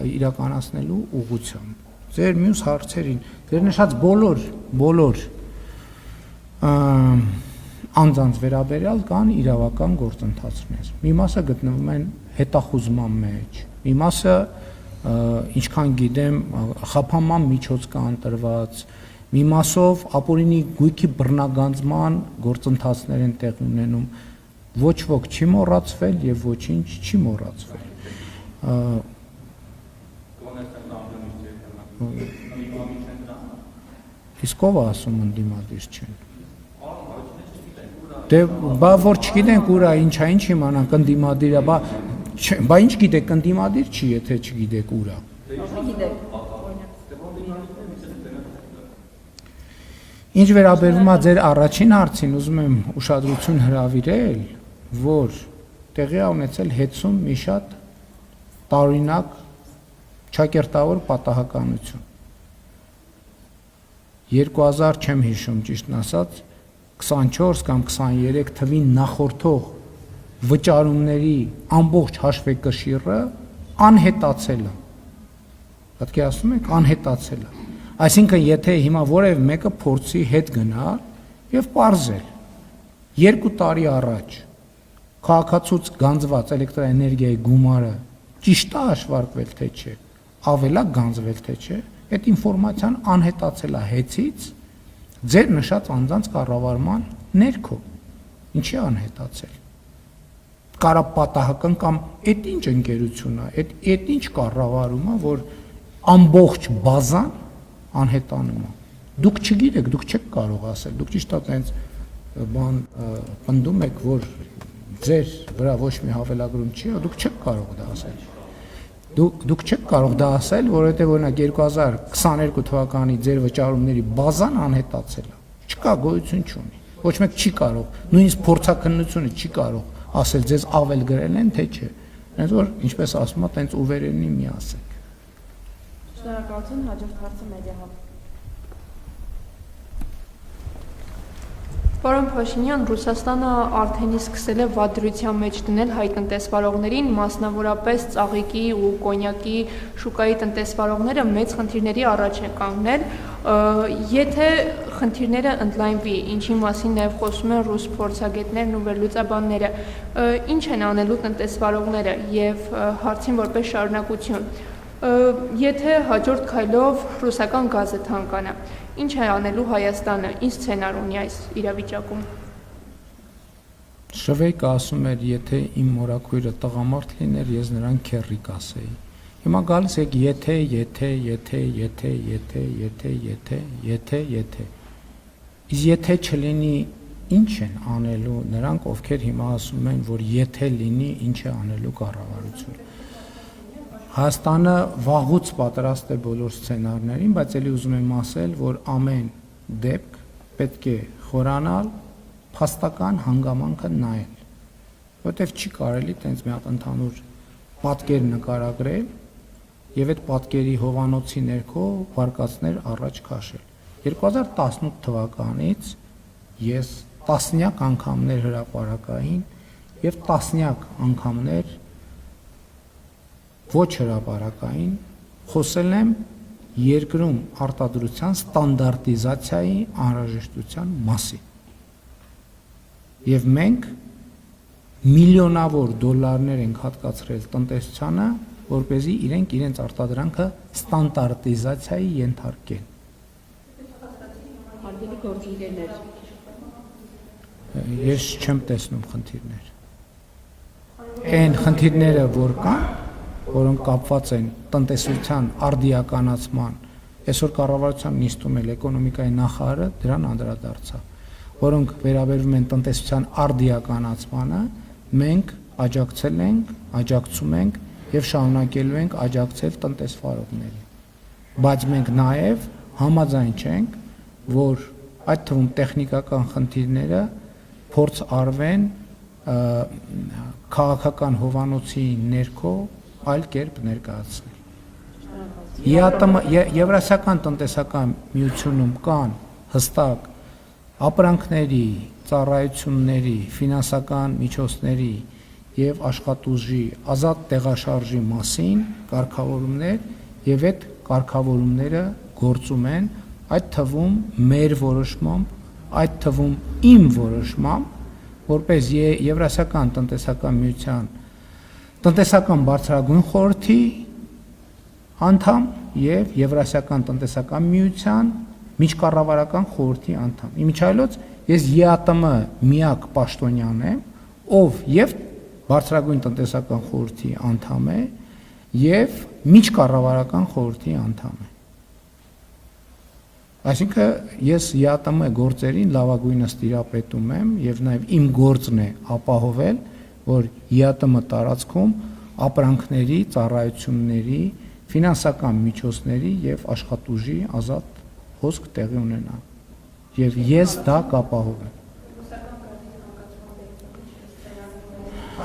իրականացնելու ուղղությամբ։ Ձեր մյուս հարցերին, ձեր նշած բոլոր անձանց վերաբերյալ կան իրավական գործընթացներ։ Մի մասը գտնվում են հետախուզման մեջ, մի մասը ինչքան գիտեմ խափանման միջոց կա ընտրված, մի մասով ապօրինի գույքի բռնագանձման գործընթացներ են տեղի ունենում, ոչ ոք չի մոռացվել եւ ոչինչ չի մոռացվել։ Իսկ ով ասում ընդդիմադիր չեն։ Դե բա որ չգիտենք ուրա ինչա, ինչ իմանանք ընդդիմադիրը, բա ինչ գիտեք ընդդիմադիր չի, եթե չգիտեք ուրա։ Ինչ վերաբերվում է ձեր առաջին հարցին, ուզում եմ ուշադրություն հրավիրել, որ տեղի է ունեցել հետսում մի շատ տարօրինակ ճակերտավոր պատահականություն։ 2000 չեմ հիշում ճիշտն ասած 24 կամ 23 թվին նախորդող վճարումների ամբողջ հաշվեկշիռը անհետացել է։ Պետք է ասում եք անհետացել է։ Այսինքն եթե հիմա որևէ մեկը փորձի հետ գնալ եւ պարզել 2 տարի առաջ քաղաքացուց գանձված էլեկտրաէներգիայի գումարը ճիշտ է հաշվարկվել թե չէ, ավելա գանձվել թե չէ, այդ ինֆորմացիան անհետացել է հեծից ձեր նշած անձանց կառավարման ներքո։ Ինչի անհետացել։ Կարա պատահական կամ այդ ինչ ընկերություն է, այդ ինչ կառավարում է, որ ամբողջ բազան անհետանում է։ Դուք չգիտեք, դուք չեք կարող ասել, դուք ճիշտ է այնց բան պնդում եք, որ ձեր վրա ոչ մի հավելագրում չի, դուք չեք կարող դա ասել։ Դուք չեք կարող դա ասել, որովհետև օրինակ 2022 թվականի ձեր վճարումների բազան անհետացել է։ Չկա, գոյություն չունի։ Ոչ մեկ չի կարող, նույնիսկ փորձաքննությունը չի կարող ասել ձեզ ավել գրել են թե չէ։ Հենց որ ինչպես ասում է, տենց ուվերենի մի ասեք։ Շնորհակալություն, հաջորդ հարցը մեդիահաբ։ Պարոն Փաշինյան, Ռուսաստանը արդեն սկսել է վադրության մեջ դնել հայ տնտեսվարողներին, մասնավորապես ծաղիկի ու կոնյակի շուկայի տնտեսվարողները մեծ խնդիրների առաջ են կանգնել։ Եթե խնդիրները ընդլայնվի, ինչի մասին նաև խոսում են ռուս փորձագետներն ու վերլուծաբանները, ինչ են անելու տնտեսվարողները եւ հարցին որպես շարունակություն։ Եթե հաջորդ քայլով ռուսական գազը թանկանա, ինչ է անելու Հայաստանը, ինչ սցենար ունի այս իրավիճակում։ Շվեյկը ասում էր, եթե իմ մորաքույրը տղամարդ լիներ, ես նրան քեռի կասեի։ Հիմա գալիս եք եթե։ Իսկ եթե չլինի, ինչ են անելու նրանք, ովքեր հիմա ասում են, որ եթե լինի, ինչ է անելու կառավարությունը։ Հայաստանը վաղուց պատրաստ է բոլոր սցենարներին, բայց ելի ուզում եմ ասել, որ ամեն դեպք պետք է խորանալ, փաստական հանգամանքը նայել, որտեղ չի կարելի տենց մի հատ ընդհանուր պատկեր նկարագրել եւ այդ պատկերի հովանոցի ներքո վարկածներ առաջ քաշել։ 2018 թվականից ես տասնյակ անգամներ հրապարակային եւ տասնյակ անգամներ ոչ հրապարակային խոսել եմ երկրում արտադրության ստանդարտիզացիայի անհրաժեշտության մասին։ Եվ մենք միլիոնավոր դոլարներ ենք հատկացրել տնտեսությանը, որպեսզի իրենց արտադրանքը ստանդարտիզացիայի ենթարկեն։ Հարգելի գործընկերներ, Ես չեմ տեսնում խնդիրներ։ Այն խնդիրները, որ կան, որոնք կապված են տնտեսության արդիականացման, այսօր կառավարության նիստում էլ էկոնոմիկայի նախարարը դրան անդրադարձավ, որոնք վերաբերվում են տնտեսության արդիականացմանը, մենք աջակցել ենք, աջակցում ենք եւ շարունակելու ենք աջակցել տնտեսվարողներին։ Բայց մենք նաեւ համաձայն չենք, որ այդ թվում տեխնիկական խնդիրները փորձ արվեն քաղաքական հովանոցի ներքո այլ կերպ ներկայացնել։ Եվրասիական տնտեսական միությունում կան հստակ ապրանքների, ծառայությունների, ֆինանսական միջոցների եւ աշխատուժի ազատ տեղաշարժի մասին կարգավորումներ եւ այդ կարգավորումները գործում են, այդ թվում մեր որոշմամբ, այդ թվում իմ որոշմամբ, որպես Եվրասիական տնտեսական միության տնտեսական բարձրագույն խորհրդի անդամ եւ Եվրասիական տնտեսական միության միջկառավարական խորհրդի անդամ։ Իմիջիայլոց ես ԵԱՏՄ միակ պաշտոնյան եմ, ով եւ բարձրագույն տնտեսական խորհրդի անդամ է եւ միջկառավարական խորհրդի անդամ է։ Այսինքն ես ԵԱՏՄ գործերին լավագույնս տիրապետում եմ եւ նաեւ իմ գործն է ապահովել, որ ԵԱՏՄ տարածքում ապրանքների, ծառայությունների, ֆինանսական միջոցների եւ աշխատուժի ազատ հոսք տեղի ունենա։ Եվ ես դա կապահովեմ։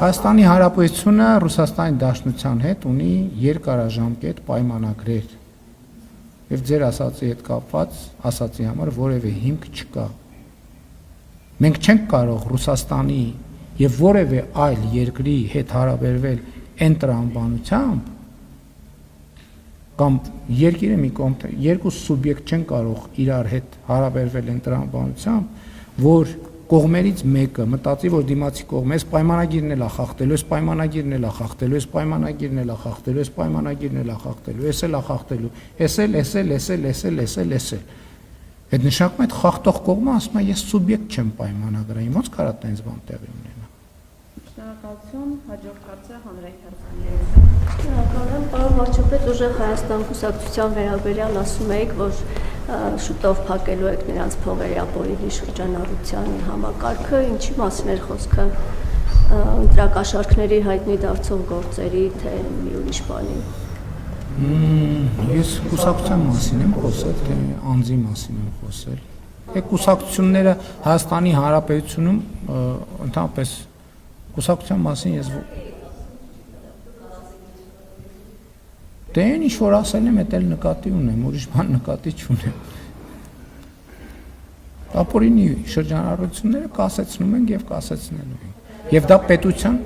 Հայաստանի Հանրապետությունը Ռուսաստանի Դաշնության հետ ունի երկարաժամկետ պայմանագրեր։ Եվ ձեր ասացի հետ կապված ասացի համար որևէ հիմք չկա։ Մենք չենք կարող Ռուսաստանի եւ որևէ այլ երկրի հետ հարաբերվել այն տրամաբանությամբ, կամ երկիրը մի կողմ երկու սուբյեկտ չեն կարող իրար հետ հարաբերվել են տրամաբանությամբ, որ կողմերից մեկը մտածի, որ դիմացի կողմը էս պայմանագիրն էլ է խախտելու, էս պայմանագիրն էլ է խախտելու, էս պայմանագիրն էլ է խախտելու, էս պայմանագիրն էլ է խախտելու, էս էլ է խախտելու, էս էլ։ Այդ նշանակում է այդ խախտող կողմը ասում է ես սուբյեկտ չեմ պայմանագրային, ո՞նց կարա տենց բան տեղի ունենա։ Շնորհակալություն, հաջորդ հարցը Հանրային Շնորհակալ եմ, պարոն վարչապետ, ուժեղ Հայաստան կուսակցության վերաբերյալ ասում եք, որ շուտով փակելու եք նրանց փողերի ապօրինի շրջանառության համակարգը, ինչի մասին էր խոսքը, ընտրակաշարքների հայտնի դարձող գործերի, թե մի ուրիշ բանի։ Ես կուսակցության մասին եմ խոսել, թե անձի մասին եմ խոսել։ Այդ կուսակցությունները Հայաստանի Հանրապետությունում ընդհանրապես կուսակցության մասին ես դե ինչ որ ասել եմ, դա էլ նկատի ունեմ, ուրիշ բան նկատի չունեմ։ Ապօրինի շրջանառությունները կասեցնում ենք եւ կասեցնելու ենք։ Եվ դա պետության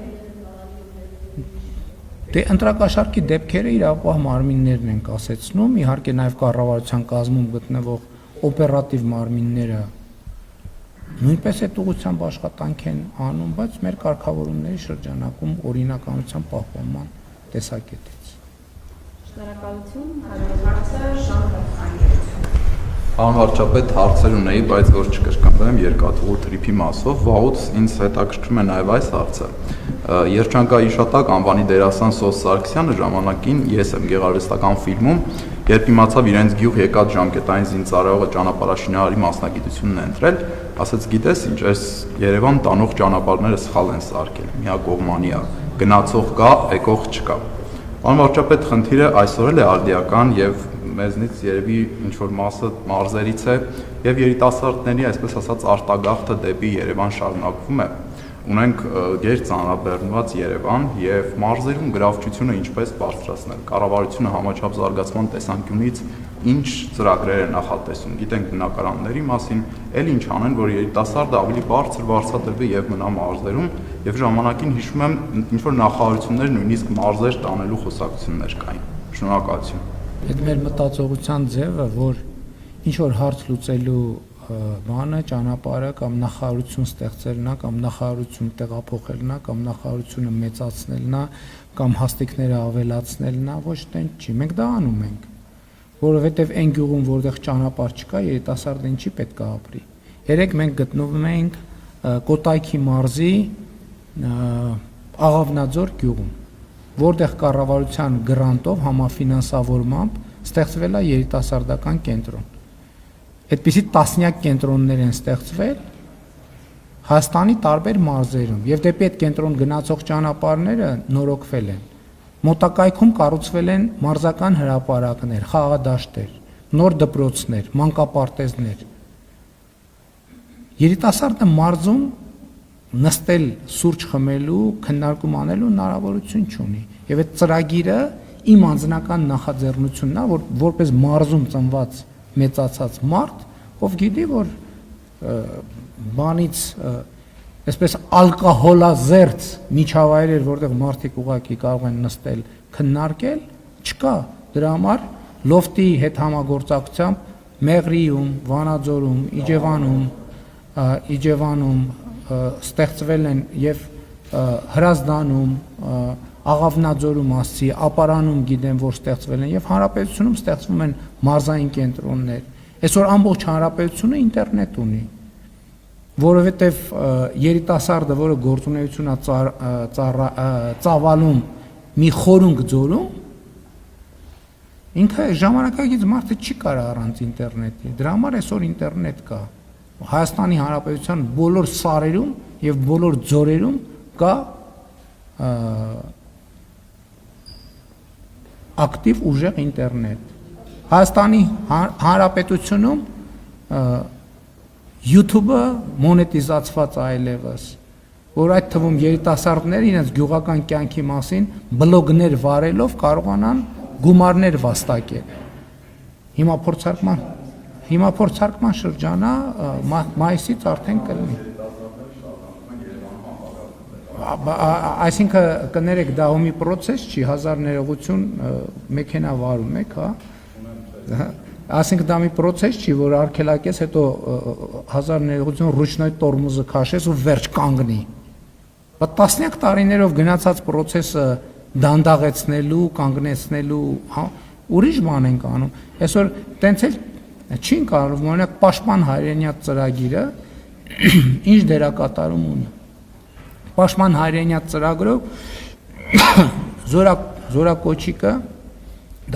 դե ընտրակաշարքի դեպքերը իրավապահ մարմիններն են կասեցնում, իհարկե նաև կառավարության կազմում գտնվող օպերատիվ մարմինները նույնպես այդ ուղղությամբ աշխատանք են անում, բայց մեր կարգավորումների շրջանակում օրինականության պահպանման տեսակետից։ Շնորհակալություն, հաջորդ հարցը Ժան-Ֆրանսիա։ Պարոն վարչապետ, հարցեր ունեի, բայց որ չկրկնվեմ երկաթուղու թրիփի մասով, վաղուց ինձ հետաքրքրում է նաև այս հարցը։ Երջանկայի իշատակ անվանի դերասան Սոս Սարգսյանը ժամանակին ես եմ գեղարվեստական ֆիլմում, երբ իմացավ իրենց գյուղ եկած ժամկետային զինծառայողը ճանապարհաշինարարի մասնագիտությունն է ընտրել, ասաց գիտես ինչ, այս Երևան տանող ճանապարհները սխալ են սարքել, միակողմանիա, գնացող կա, եկող չկա։ Պարոն վարչապետ, խնդիրը այսօր էլ է արդիական եւ մեզնից երևի ինչ-որ մասը մարզերից է եւ երիտասարդների, այսպես ասած, արտագաղթը դեպի Երևան շարունակվում է։ Ունենք գերծանրաբեռնված Երևան եւ մարզերում գրավչությունը ինչպես բարձրացնել։ Կառավարությունը համաչափ զարգացման տեսանկյունից ինչ ծրագրեր է նախատեսում։ Գիտենք բնակարանների մասին, էլ ինչ անեն, որ երիտասարդը ավելի բարձր վարձատրվի եւ մնա մարզերում եւ ժամանակին հիշում եմ ինչ-որ նախարարություններ նույնիսկ մարզեր տանելու խոսակցություններ կային։ Շնորհակալություն։ Այդ մեր մտածողության ձևը, որ ինչ որ հարց լուծելու բանը ճանապարհը կամ նախարարություն ստեղծելն է, կամ նախարարություն տեղափոխելն է, կամ նախարարությունը մեծացնելն է, կամ հաստիկները ավելացնելն է, ոչ թե չի։ Մենք դա անում ենք, որովհետև այն գյուղում, որտեղ ճանապարհ չկա, երիտասարդը ինչի պետք է ապրի։ Երեք մենք գտնվում ենք Կոտայքի մարզի Աղավնաձոր գյուղում, որտեղ կառավարության գրանտով համաֆինանսավորմամբ ստեղծվել է երիտասարդական կենտրոն։ Այդպիսի տասնյակ կենտրոններ են ստեղծվել Հայաստանի տարբեր մարզերում եւ դեպի այդ կենտրոն գնացող ճանապարհները նորոգվել են։ Մոտակայքում կառուցվել են մարզական հրապարակներ, խաղադաշտեր, նոր դպրոցներ, մանկապարտեզներ։ Երիտասարդը մարզում նստել սուրճ խմելու, քննարկում անելու հնարավորություն չունի։ Եվ այդ ծրագիրը իմ անձնական նախաձեռնությունն է, որ որպես մարզում ծնված մեծացած մարդ, ով գիտի, որ բանից այսպես ալկոհոլազերծ միջավայրեր, որտեղ մարդիկ ուղղակի կարող են նստել, քննարկել, չկա։ Դրա համար լոֆտի հետ համագործակցությամբ Մեղրիում, Վանաձորում, Իջևանում ստեղծվել են եւ Հրազդանում, Աղավնաձորում ասցի, Ապարանում գիտեմ, որ ստեղծվել են եւ հանրապետությունում ստեղծվում են մարզային կենտրոններ։ Այսօր ամբողջ հանրապետությունը ինտերնետ ունի, որովհետեւ երիտասարդը, որը գործունեություն է ծավալում մի խորունկ ձորում, ինքը ժամանակակից մարդը չի կարող առանց ինտերնետի։ Դրա համար այսօր ինտերնետ կա։ Հայաստանի Հանրապետության բոլոր սարերում եւ բոլոր ձորերում կա ակտիվ ուժեղ ինտերնետ։ Հայաստանի Հանրապետությունում YouTube-ը մոնետիզացված այլևս, որ այդ թվում երիտասարդները իրենց գյուղական կյանքի մասին բլոգներ վարելով կարողանան գումարներ վաստակել։ Հիմա փորձարկման շրջանը մայիսից արդեն կլինի։ այսինքն կներեք դա հոմի process չի, 1000 ներողություն մեքենա վարում եք, հա։ Այսինքն դա մի process չի, որ արգելակես հետո 1000 ներողություն ռուչնոյ տորմուզը քաշես ու վերջ կանգնի։ Բայց տասնյակ տարիներով գնացած process-ը դանդաղեցնելու, կանգնեցնելու, հա, ուրիշ բան ենք անում։ Այսօր տենց էլ չի կարող, օրինակ Պաշտպան հայրենիակ ծրագիրը ինչ դերակատարում ունի։ Պաշտպան հայրենիակ ծրագրով զորակոչիկը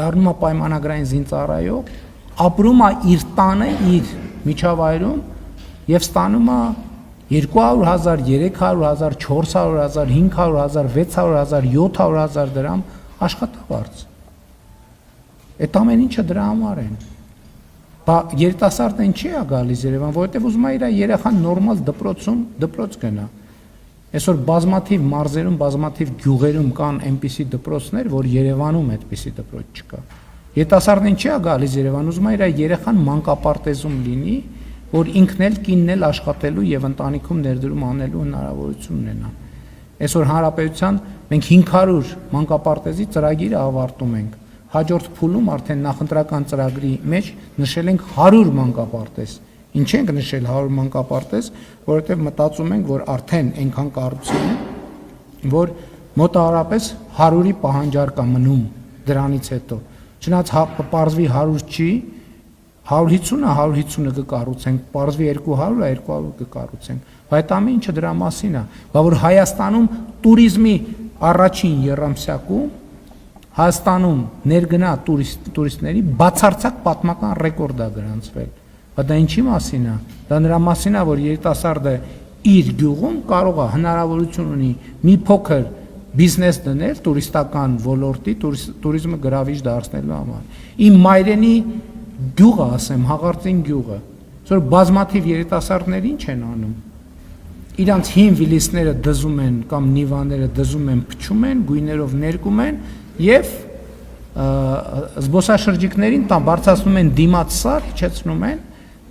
դառնում է պայմանագրային զինծառայող, ապրում է իր տանը, իր միջավայրում եւ ստանում է 200,000, 300,000, 400,000, 500,000, 600,000, 700,000 դրամ աշխատավարձ։ Այդ ամեն ինչը դրա համար են։ Բա երիտասարդն ինչի է գալիս Երևան, որովհետեւ ուզում է իր երեխան նորմալ դպրոց գնա։ Այսօր բազմաթիվ մարզերում, բազմաթիվ գյուղերում կան այնպիսի դպրոցներ, որ Երևանում այդպիսի դպրոց չկա։ Երիտասարդն ինչի է գալիս Երևան, ուզում է իր երեխան մանկապարտեզում լինի, որ ինքն էլ կինն էլ աշխատելու եւ ընտանիքում ներդրում անելու հնարավորություն ունենա։ Այսօր հանրապետության մենք 500 մանկապարտեզի ծրագիրը ավարտում ենք։ Հաջորդ փուլում արդեն նախընտրական ծրագրի մեջ նշել ենք 100 մանկապարտեզ։ Ինչ ենք նշել 100 մանկապարտեզ, որովհետև մտածում ենք, որ արդեն այնքան կառուցել են, որ մոտավորապես 100-ի պահանջարկ է մնում դրանից հետո։ Չնայած պարզվի 100 չի, 150-ը 150-ը կկառուցենք, պարզվի 200-ը 200 կկառուցենք։ Բայց ամեն ինչը դրա մասին է, որ Հայաստանում туриզմի առաջին եռամսյակում Հայաստանում ներգնա տուրիստների բացարձակ պատմական ռեկորդ է գրանցվել։ Բայց դա ինչի մասին է։ Դա նրա մասին է, որ երիտասարդը իր գյուղում կարող է հնարավորություն ունի մի փոքր բիզնես դնել տուրիստական ոլորտի, туриզմը գրավիչ դարձնելու համար։ Իմ մայրենի գյուղը, ասեմ, Հաղարծին գյուղը, որ բազմաթիվ երիտասարդներ ինչ են անում։ Իրանց հին վիլիսները դզում են կամ նիվաները դզում են, փչում են, գույներով ներկում են եւ զբոսաշրջիկներին տան բարձրացնում են դիմաց սար, իջեցնում են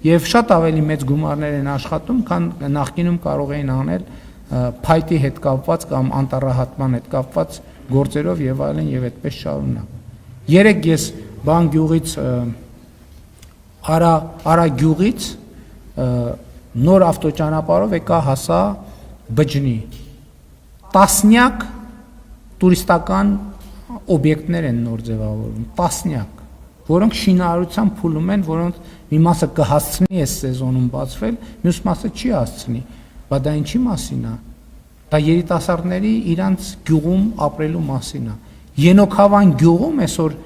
եւ շատ ավելի մեծ գումարներ են աշխատում, քան նախկինում կարող էին անել փայտի հետ կապված կամ անտառահատման հետ կապված գործերով եւ այլն եւ այդպես շարունակ։ Երեք ես բան գյուղից Արա գյուղից նոր ավտոճանապարհով եկա հասա Բջնի։ Տասնյակ տուրիստական օբյեկտներ են նոր ձևավորվում, տասնյակ, որոնք շինարարության փուլում են, որոնց մի մասը կհասցնի այս սեզոնում բացվել, մյուս մասը չի հասցնի։ Բայց դա ինչի մասին է։ Դա երիտասարդների իրանց գյուղում ապրելու մասին է։ Ենոքավան գյուղում այսօր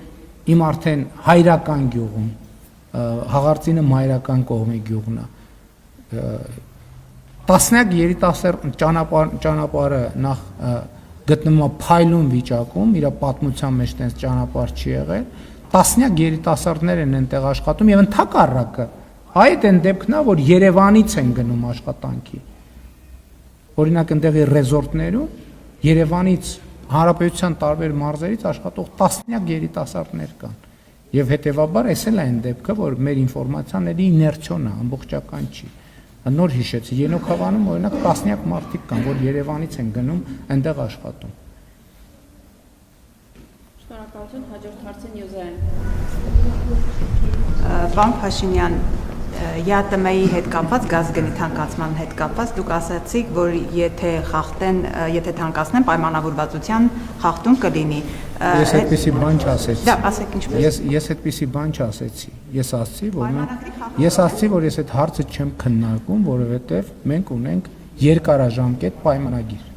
իմ արդեն հայրական գյուղում, Հաղարծինը մայրական կողմի գյուղն է։ Տասնյակ երիտասարդ ճանապարհը նախ գտնվում է փայլուն վիճակում, իր պատմության մեջ տենց ճանապարհ չի եղել, տասնյակ երիտասարդներ են այնտեղ աշխատում եւ ընդհակառակը այդ են դեպքն է, որ Երևանից են գնում աշխատանքի։ Օրինակ այնտեղի ռեզորտներում Երևանից հանրապետության տարբեր մարզերից աշխատող տասնյակ երիտասարդներ կան։ Եվ հետեւաբար այս էլ այն դեպքը, որ մեր ինֆորմացիաների իներցիոն է, ամբողջական չի։ Նոր հիշեցի, Ենոքավանում օրինակ տասնյակ մարդիկ կան, որ Երևանից են գնում, այնտեղ աշխատում։ Շնորհակալություն, հաջորդ հարցը Նյուզային։ Պարոն Փաշինյան, ԵԱՏՄ-ի հետ կապված, գազգնի թանկացման հետ կապված, դուք ասացիք, որ եթե թանկացնեն, պայմանավորվածության խախտում կլինի։ Ես այդպիսի բան չասեցի։ Դա ասեք ինչպես։ Ես այդպիսի բան չասեցի։ Ես ասացի, որ ես այդ հարցը չեմ քննարկում, որովհետև մենք ունենք երկարաժամկետ պայմանագիր։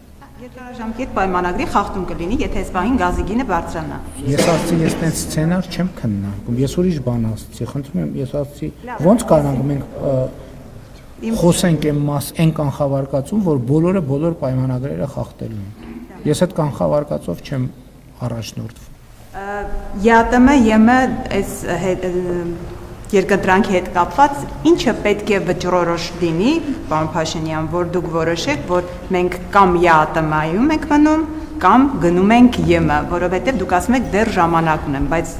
Երկարաժամկետ պայմանագրի խախտում կլինի, եթե այս բանին գազի գինը բարձրանա։ Ես ասացի, ես տենց սցենար չեմ քննարկում։ Ես ուրիշ բան ասացի, խնդրում եմ, ես ասացի, ո՞նց կարանք մենք խոսենք այն կանխավարկածում, որ բոլոր պայմանագրերը խախտելու են։ Ես այդ կանխավարկածով չեմ առաջնորդվում։ ԵԱՏՄ այս երկընտրանքի հետ կապված ինչը պետք է վճռորոշ լինի, պարոն Փաշինյան, որ դուք որոշեք, որ մենք կամ ԵԱՏՄ-ում ենք մնում, կամ գնում ենք ԵՄ, որովհետև դուք ասում եք դեռ ժամանակ ունեմ, բայց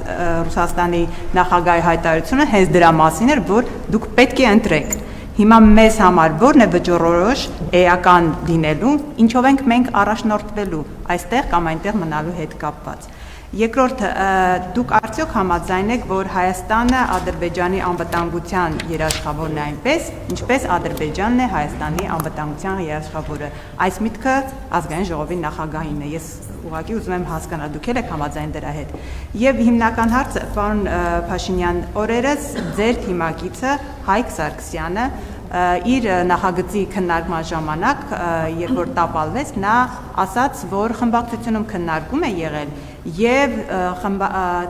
Ռուսաստանի նախագահի հայտարարությունը հենց դրա մասին էր, որ դուք պետք է ընտրեք։ Հիմա մեզ համար ո՞րն է վճռորոշ էական լինելու, ինչով ենք մենք առաջնորդվելու այստեղ կամ այնտեղ մնալու հետ կապված։ Երկրորդ, դուք արդյոք համաձայն եք, որ Հայաստանը Ադրբեջանի անվտանգության երաշխավորն է այնպես, ինչպես Ադրբեջանն է Հայաստանի անվտանգության երաշխավորը։ Այս միտքը ազգային ժողովի նախագահին է։ Ես ուղղակի ուզում եմ հասկանալ, դուք եք համաձայն դրա հետ։ Եվ հիմնական հարցը, պարոն Փաշինյան, օրերս ձեր թիմակիցը Հայկ Սարգսյանը իր նախագծի քննարկման ժամանակ, երբ որ տապալվեց, նա ասաց, որ խմբակցությունում քննարկում է եղել եւ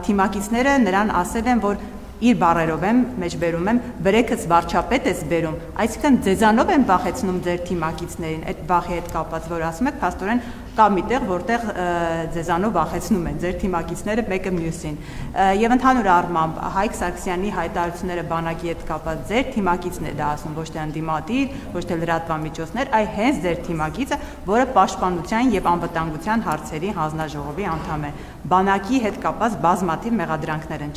թիմակիցները նրան ասել են, որ իր բառերով եմ մեջբերում եմ, բրեքս վարչապետ ես բերում, այսինքն ձեզանով են վախեցնում ձեր թիմակիցներին, այդ վախի հետ կապված, որ ասում եք, փաստորեն կա միտեղ, որտեղ ձեզանով վախեցնում են ձեր թիմակիցները մեկը մյուսին։ Եվ ընդհանուր առմամբ Հայկ Սարգսյանի հայտարարությունները բանակի հետ կապված ձեր թիմակիցն է դա ասում, ոչ թե ընդդիմադիր, ոչ թե լրատվամիջոցներ, այլ հենց ձեր թիմակիցը, որը պաշտպանության եւ անվտանգության հարցերի հանձնաժողովի անդամ է։ Բանակի հետ կապված բազմաթիվ մեղադրանքներ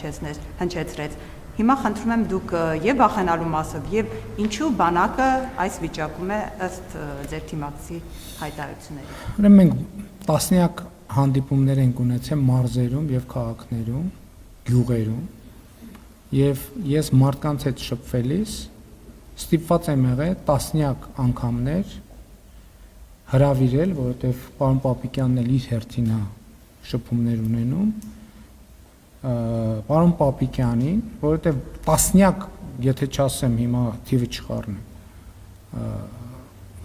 հնչեցրեց։ Հիմա խնդրում եմ դուք եւ վախենալու մասով եւ ինչու բանակը այս վիճակում է ըստ ձեր թիմակցի հայտարարությունների։ Ուրեմն մենք տասնյակ հանդիպումներ ենք ունեցել մարզերում եւ քաղաքներում, գյուղերում եւ ես մարդկանց հետ շփվելիս ստիպված եմ եղել տասնյակ անգամներ հրավիրել, որովհետեւ պարոն Պապիկյանն էլ իր հերթին է շփումներ ունենում պարոն Պապիկյանին, որովհետև տասնյակ, եթե չասեմ հիմա թիվը չխառնեմ,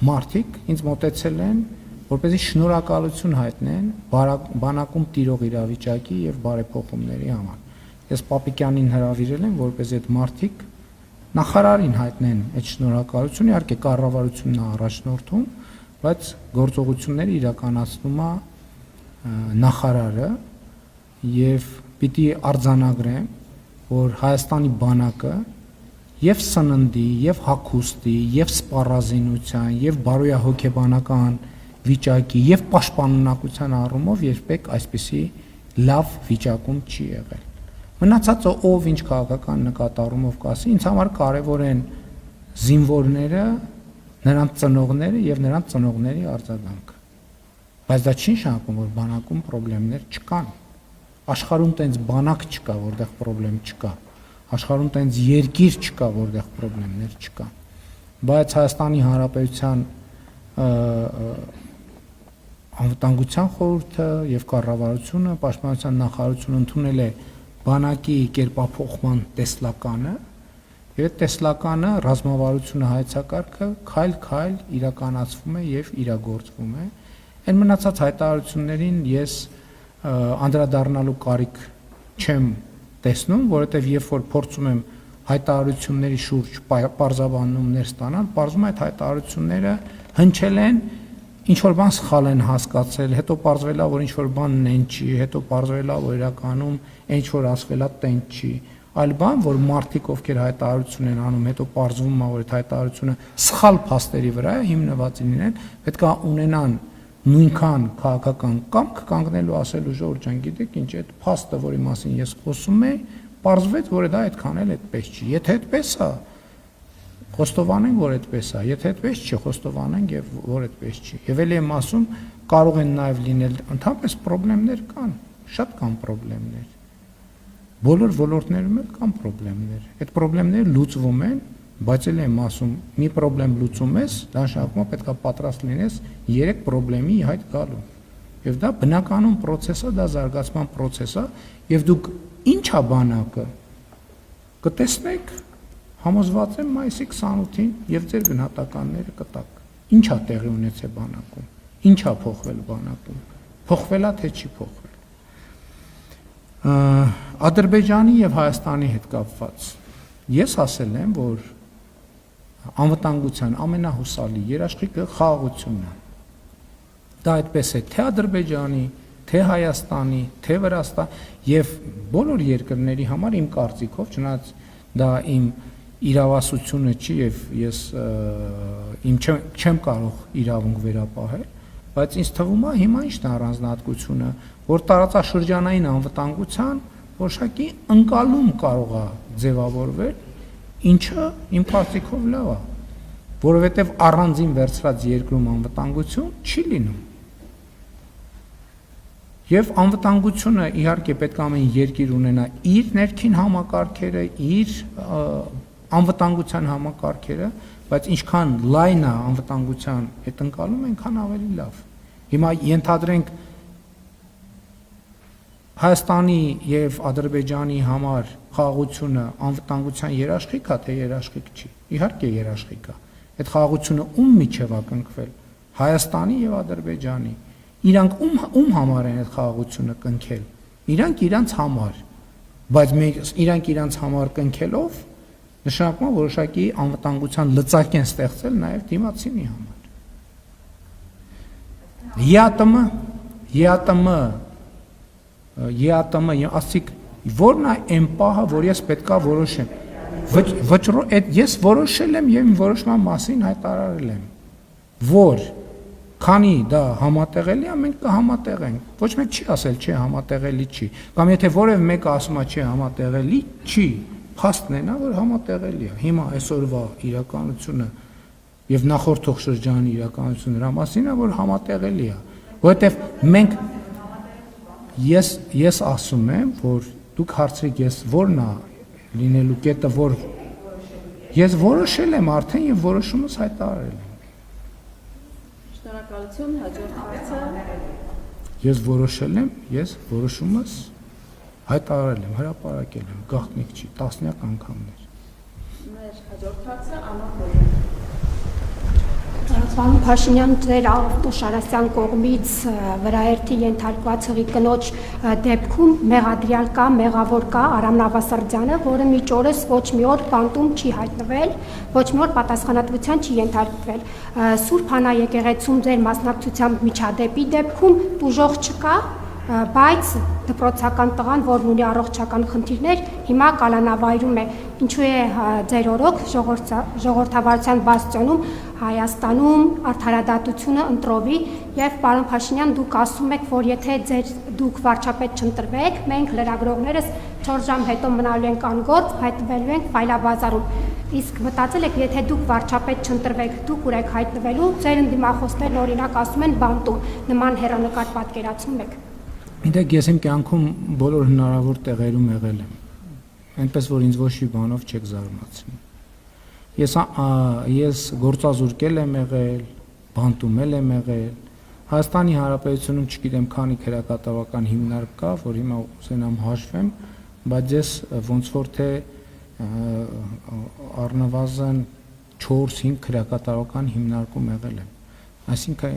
մարդիկ ինձ մոտեցել են, որպեսզի շնորհակալություն հայտնեն բանակում տիրող իրավիճակի եւ բարեփոխումների համար։ Ես Պապիկյանին հրավիրել եմ, որպեսզի այդ մարդիկ նախարարին հայտնեն այդ շնորհակալությունը, իհարկե կառավարությունն է առաջնորդում, բայց գործողությունները իրականացնում է նախարարը եւ պիտի արձանագրեմ, որ Հայաստանի բանակը եւ սննդի, եւ հագուստի, եւ սպառազինության, եւ բարոյահոգեբանական վիճակի, եւ պաշտպանունակության առումով երբեք այսպիսի լավ վիճակում չի եղել։ Մնացածը ով ինչ քաղաքական նկատառումով կասի, ինձ համար կարևոր են զինվորները, նրանց ծնողները եւ նրանց ծնողների արձագանքը։ Բայց դա չի նշանակում, որ բանակում խնդիրներ չկան։ Աշխարհում տենց բանակ չկա, որտեղ խնդրեմ չկա։ Աշխարհում տենց երկիր չկա, որտեղ խնդիրներ չկան։ Բայց Հայաստանի Հանրապետության անվտանգության խորհուրդը եւ կառավարությունը, պաշտպանության նախարարությունը ընդունել է բանակի կերպափոխման տեսլականը, եւ այդ տեսլականը ռազմավարությունը հայեցակարգը քայլ-քայլ իրականացվում է եւ իրագործվում է։ Այն մնացած հայտարարություններին ես անդրադառնալու կարիք չեմ տեսնում, որովհետև երբ որ փորձում եմ հայտարարությունների շուրջ պարզաբանումներ ստանալ, պարզվում է այդ հայտարարությունները հնչել են, ինչ որ բան սխալ են հասկացել, հետո պարզվել է, որ ինչ որ բան նեն չի, հետո պարզվել է, որ իրականում ինչ որ ասվել է տենց չի, այլ բան, որ մարդիկ ովքեր հայտարարություն են անում, հետո պարզվում է, որ այդ հայտարարությունը սխալ փաստերի վրա է հիմնված լինեն, պետք է ունենան նույնքան քաղաքական կամք կանգնելու ասելու ժողովուրդ ջան, գիտեք ինչ, այդ փաստը, որի մասին ես խոսում եմ, պարզվեց, որ դա այդքան էլ այդպես չի։ Եթե այդպես է, խոստովանենք, որ այդպես է, եթե այդպես չի, խոստովանենք եւ որ այդպես չի։ Եվ ելի եմ ասում, կարող են նաեւ լինել ընդհանրապես խնդիրներ կան, շատ կան խնդիրներ։ Բոլոր ոլորտներում էլ կան խնդիրներ։ Այդ խնդիրները լուծվում են, բայց էլ եմ ասում, մի խնդրեմ լուծում ես, դա նշանակում է պետք է պատրաստ լինես 3 խնդրի հայտ գալու։ Եվ դա բնականon process է, դա զարգացման process է, եւ դուք ինչ է բանակը կտեսնեք, համոզված եմ մայիսի 28-ին եւ ձեր գնահատականները կտաք։ Ինչ է տեղի ունեցել բանակում։ Ինչ է փոխվել բանակում։ Փոխվել է թե չի փոխվել։ Ադրբեջանի եւ Հայաստանի հետ կապված ես ասել եմ, որ անվտանգության ամենահուսալի երաշխիքը խաղաղությունն է։ Դա այդպես է թե Ադրբեջանի, թե Հայաստանի, թե Վրաստանի եւ բոլոր երկրների համար իմ կարծիքով, չնայած դա իմ իրավասությունը չի եւ ես չեմ կարող իրավունք վերապահել, բայց ինձ թվում է հիմա ինչն է առանձնահատկությունը, որ տարածաշրջանային անվտանգության որոշակի ընկալում կարող է ձևավորվել, ինչը իմ կարծիքով լավ է, որովհետև առանձին վերցրած երկրում անվտանգություն չի լինում։ Եվ անվտանգությունը իհարկե պետք է ամեն երկիր ունենա իր ներքին համակարգերը, իր անվտանգության համակարգերը, բայց ինչքան լայն է անվտանգության այդ ընկալում, այնքան ավելի լավ։ Հիմա ենթադրենք Հայաստանի եւ Ադրբեջանի համար խաղաղությունը անվտանգության երաշխիք է, թե երաշխիք չի։ Իհարկե երաշխիք է։ Այդ խաղաղությունը ում միջև է կնքվել։ Հայաստանի եւ Ադրբեջանի։ Իրանք ում համար են այդ խաղաղությունը կնքել։ Իրանք իրանց համար, բայց իրանք իրանց համար կնքելով նշանակում է որոշակի անվտանգության լծակ են ստեղծել նաեւ դիմացինի համար։ ԵԱՏՄ ասիկ որն է այն պահը, որ ես պետքա որոշեմ։ Ես որոշել եմ եւ իմ որոշման մասին հայտարարել եմ, որ քանի դա համատեղելի է, մենք կհամատեղենք։ Ոչ մեկ չի ասել չէ համատեղելի չի։ Կամ եթե որևէ մեկը ասում է չէ համատեղելի չի, փաստն է նա, որ համատեղելի է։ Հիմա այսօրվա իրականությունը եւ նախորդող շրջանի իրականությունը դրա մասին է, որ համատեղելի է, որովհետեւ մենք ես ասում եմ, որ դուք հարցրեք ես որն է լինելու կետը, որ ես որոշել եմ արդեն եւ որոշումս հայտարարել եմ։ Շնորհակալություն, հաջորդ հարցը։ Ես որոշել եմ, ես որոշումս հայտարարել եմ, հրապարակել եմ, գաղտնիք չի, տասնյակ անգամներ։ Մեր հաջորդ հարցը Անահոտ։ Պարոն Փաշինյան, ձեր Արտուշ կողմից վրաերթի ենթարկված հղի կնոջ դեպքում մեղադրյալ կա, մեղավոր կա Արամ Նավասարդյանը, որը մինչ օրս ոչ մի օր բանտում չի հայտնվել, ոչ մի օր պատասխանատվության չի ենթարկվել։ Սուրբ Հանա եկեղեցում ձեր մասնակցությամբ միջադեպի դեպքում տուժող չկա, բայց դպրոցական տղան, որն ունի առողջական խնդիրներ, հիմա կալանավայրում է։ Ինչու է ձեր օրոք ժողովրդավարության բաստիոնում Հայաստանում արդարադատությունը ընտրովի եւ պարոն Փաշինյան, դուք ասում եք, որ եթե դուք վարչապետ չընտրվեք, մենք լրագրողներս 4 ժամ հետո մնալու ենք անգործ, հայտնվելու ենք ֆայլաբազարում։ Իսկ մտածել եք, եթե դուք վարչապետ չընտրվեք, դուք ուր եք հայտնվելու, ձեր ընդդիմախոսներն օրինակ ասում են բանտում, նման հեռանկար պատկերացնում եք։ Գիտեք, ես իմ կյանքում բոլոր հնարավոր տեղերում եղել եմ, այնպես որ ինձ ոչ մի բանով չեք զարմացնի։ Ես գործազուրկել եմ եղել, բանտումել եմ եղել, Հայաստանի Հանրապետությունում չգիտեմ քանի քրեակատարական հիմնարկ կա, որ հիմա ուզենամ հաշվեմ, բայց ես ոնց որ թե առնվազն 4-5 քրեակատարական հիմնարկում եղել եմ։ Այսինքն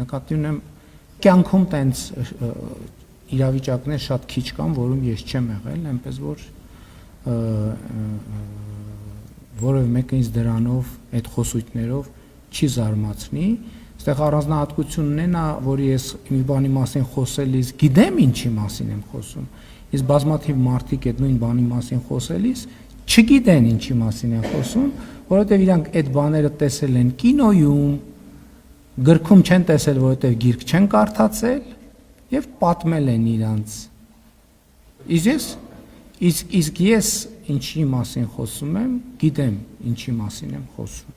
նկատի ունեմ կյանքում տենց իրավիճակներ շատ քիչ կան, որում ես չեմ եղել, այնպես որ որևէ մեկը ինձ դրանով, այդ խոսույթներով չի զարմացնի, այստեղ առանձնահատկությունն է նա, որ ես մի բանի մասին խոսելիս գիտեմ ինչի մասին եմ խոսում, իսկ բազմաթիվ մարդիկ այդ նույն բանի մասին խոսելիս չգիտեն ինչի մասին են խոսում, որովհետև իրանք այդ բաները տեսել են կինոյում, գրքում չեն տեսել, որովհետև գիրք չեն կարդացել եւ պատմել են իրանց։ Իսկ ես ինչի մասին խոսում եմ, գիտեմ ինչի մասին եմ խոսում։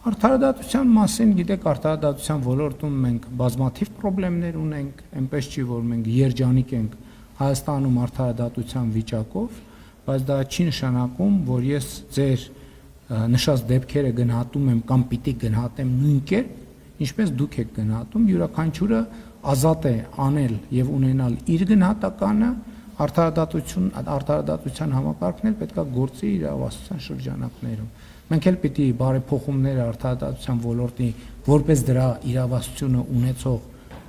Արդարադատության մասին, գիտեք, արդարադատության ոլորտում մենք բազմաթիվ խնդիրներ ունենք, այնպես չի, որ մենք երջանիկ ենք Հայաստանում արդարադատության վիճակով, բայց դա չի նշանակում, որ ես ձեր նշած դեպքերը գնահատում եմ կամ պիտի գնահատեմ նույն կերպ, ինչպես դուք եք գնահատում, յուրաքանչյուրը ազատ է անել եւ ունենալ իր գնահատականը, արդարադատության համակարգն էլ պետք է գործի իր ավասության շրջանակներում։ Մենք էլ պիտի բարեփոխումներ արդարադատության ոլորտի որպես դրա իրավասությունը ունեցող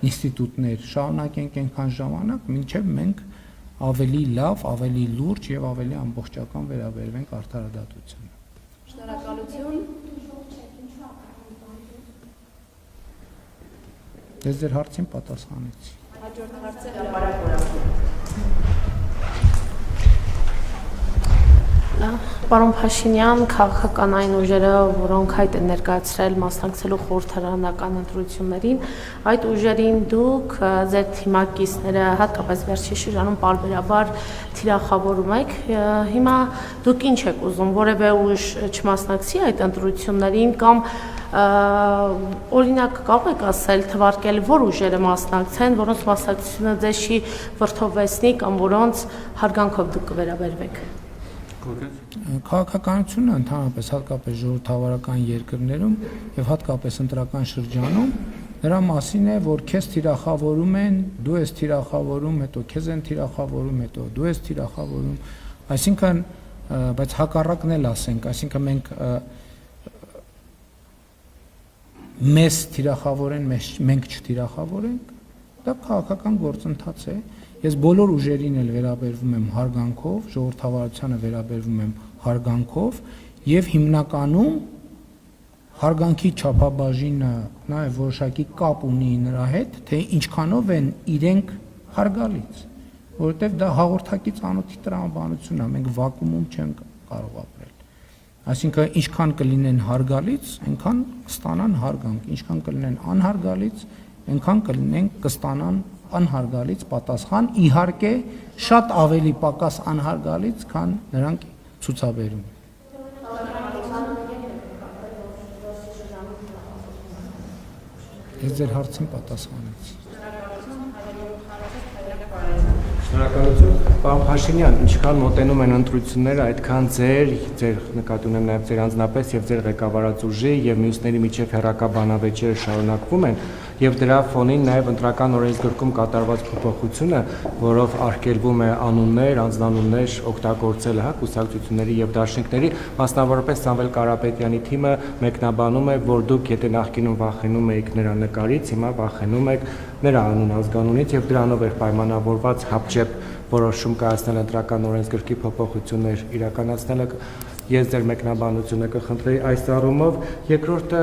ինստիտուտներ շարունակենք այնքան ժամանակ, մինչև մենք ավելի լավ, ավելի լուրջ եւ ավելի ամբողջական վերաբերվենք արդարադատությանը։ Շնորհակալություն։ Ես ձեր հարցին պատասխանեցի։ Հաջորդ հարցը հրապարակորակ։ Պարոն Փաշինյան, քաղաքական այն ուժերը, որոնք հայտ են ներկայացրել մասնակցելու խորհրդարանական ընտրություններին, այդ ուժերին դուք ձեր թիմակիցները հատկապես վերջի շրջանում պարբերաբար թիրախավորում եք։ Հիմա դուք ինչ եք ուզում, որևէ ուժ չմասնակցի այդ ընտրություններին կամ օրինակ կարող եք ասել, թվարկել, որ ուժերը մասնակցեն, որոնց մասնակցությունը ձեզ չի վրդովվեցնի կամ որոնց հարգանքով դուք կվերաբերվեք։ Քաղաքականությունը ընդհանրապես հատկապես ժողովրդավարական երկրներում եւ հատկապես ընտրական շրջանում նրա մասին է, որ քեզ թիրախավորում են, դու ես թիրախավորում, հետո քեզ են թիրախավորում, հետո դու ես թիրախավորում, այսինքն բայց հակառակն էլ ասենք, այսինքն մեզ թիրախավորեն, մենք չթիրախավորենք, դա քաղաքական գործընթաց է։ Ես բոլոր ուժերին էլ վերաբերվում եմ հարգանքով, ժողովրդավարությանը վերաբերվում եմ հարգանքով եւ հիմնականում հարգանքի չափաբաժինը նաեւ որոշակի կապ ունի նրա հետ, թե ինչքանով են իրենք հարգալից, որովհետեւ դա հաղորդակից անոթի տրամաբանություն է, մենք վակուումում չենք կարող ապրել։ Այսինքն ինչքան կլինեն հարգալից, այնքան կստանան հարգանք, ինչքան կլինեն անհարգալից, այնքան կստանան անհարգալից պատասխան, իհարկե շատ ավելի պակաս անհարգալից, քան նրանք ցուցաբերում։ Ես ձեր հարցին պատասխանեցի։ Շնորհակալություն, պարոն Փաշինյան, ինչքան մոտենում են ընտրությունները, այդքան ձեր նկատի ունեմ նաև ձեր անձնապես եւ ձեր ղեկավարած ուժի եւ մյուսների միջև հերակաբանավեճերը շարունակվում են եւ դրա ֆոնին նաև ընտրական օրենսգրքում կատարված փոփոխությունը, որով արգելվում է անուններ, անձնանուններ օգտագործելը, կուսակցությունների եւ դաշինքների, մասնավորապես Սամվել Կարապետյանի թիմը մեկնաբանում է, որ դուք եթե նախկինում վախենում եք նրա նկարից, հիմա վախենում եք նրա անուն ազգանունից եւ դրանով էր պայմանավորված հապճեպ որոշում կայացնել ընտրական օրենսգրքի փոփոխություններ իրականացնելը։ Ես ձեր մեկնաբանությունը կխնդրեի այս առումով։ Երկրորդը,